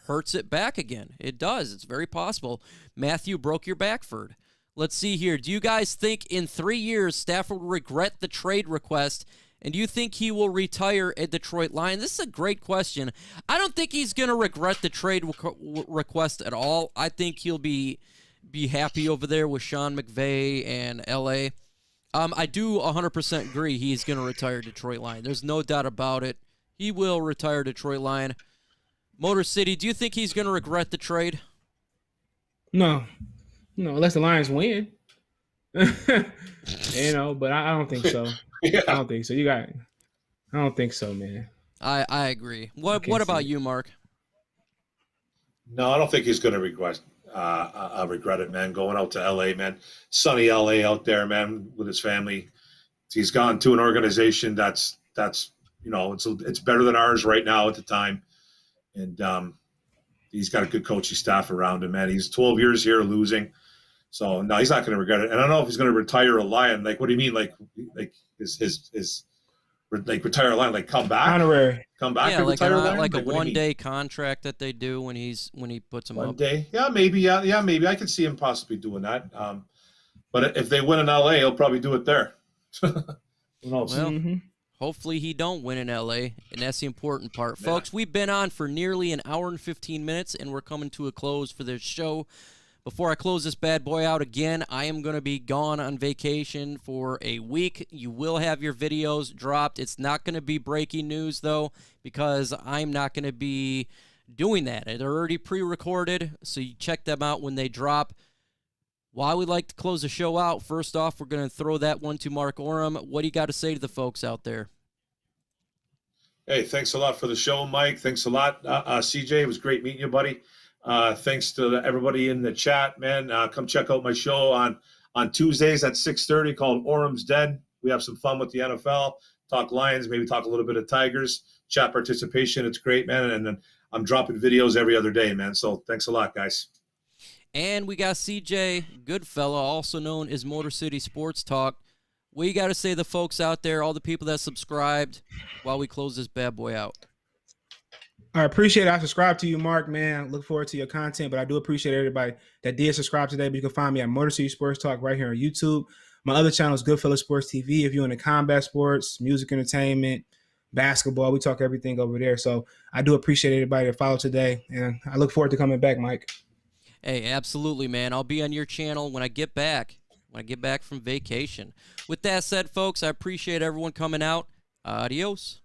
Speaker 4: hurts it back again. It does. It's very possible. Matthew broke your back, Ferd. Let's see here. Do you guys think in 3 years Stafford will regret the trade request? And do you think he will retire at Detroit Lions? This is a great question. I don't think he's going to regret the trade request at all. I think he'll be happy over there with Sean McVay and L.A. I do 100% agree he's going to retire Detroit Lion. There's no doubt about it. He will retire Detroit Lion. Motor City, do you think he's going to regret the trade?
Speaker 6: No, unless the Lions win. But I don't think so. Yeah. I don't think so. I don't think so, man.
Speaker 4: I agree. What about you, Mark?
Speaker 5: No, I don't think he's going to regret it, man. Going out to L.A., man. Sunny L.A. out there, man, with his family. He's gone to an organization that's it's better than ours right now at the time. And he's got a good coaching staff around him, man. He's 12 years here losing. So, no, he's not going to regret it. And I don't know if he's going to retire a Lion. Like, what do you mean? Like his retire a Lion? Like, come back?
Speaker 6: Honorary.
Speaker 5: Come back and
Speaker 4: like
Speaker 5: retire a Lion?
Speaker 4: Like a one-day contract that they do when he puts him up.
Speaker 5: 1 day? Yeah, maybe. Yeah, maybe. I could see him possibly doing that. But if they win in L.A., he'll probably do it there. Who knows?
Speaker 4: Well, hopefully he don't win in L.A., and that's the important part. Yeah. Folks, we've been on for nearly an hour and 15 minutes, and we're coming to a close for this show. Before I close this bad boy out again, I am going to be gone on vacation for a week. You will have your videos dropped. It's not going to be breaking news, though, because I'm not going to be doing that. They're already pre-recorded, so you check them out when they drop. While we like to close the show out, first off, we're going to throw that one to Mark Oram. What do you got to say to the folks out there?
Speaker 5: Hey, thanks a lot for the show, Mike. Thanks a lot, CJ. It was great meeting you, buddy. Thanks to everybody in the chat, man. Come check out my show on Tuesdays at 6:30 called Orum's Den. We have some fun with the NFL, talk Lions, maybe talk a little bit of Tigers, chat participation. It's great, man. And then I'm dropping videos every other day, man. So thanks a lot, guys.
Speaker 4: And we got CJ Goodfella, also known as Motor City Sports Talk. What you got to say to the folks out there, all the people that subscribed, while we close this bad boy out?
Speaker 6: I appreciate it. I subscribe to you, Mark, man. Look forward to your content, but I do appreciate everybody that did subscribe today. But you can find me at Motor City Sports Talk right here on YouTube. My other channel is Goodfellas Sports TV. If you're into combat sports, music entertainment, basketball, we talk everything over there. So I do appreciate everybody that followed today, and I look forward to coming back, Mike.
Speaker 4: Hey, absolutely, man. I'll be on your channel when I get back. From vacation. With that said, folks, I appreciate everyone coming out. Adios.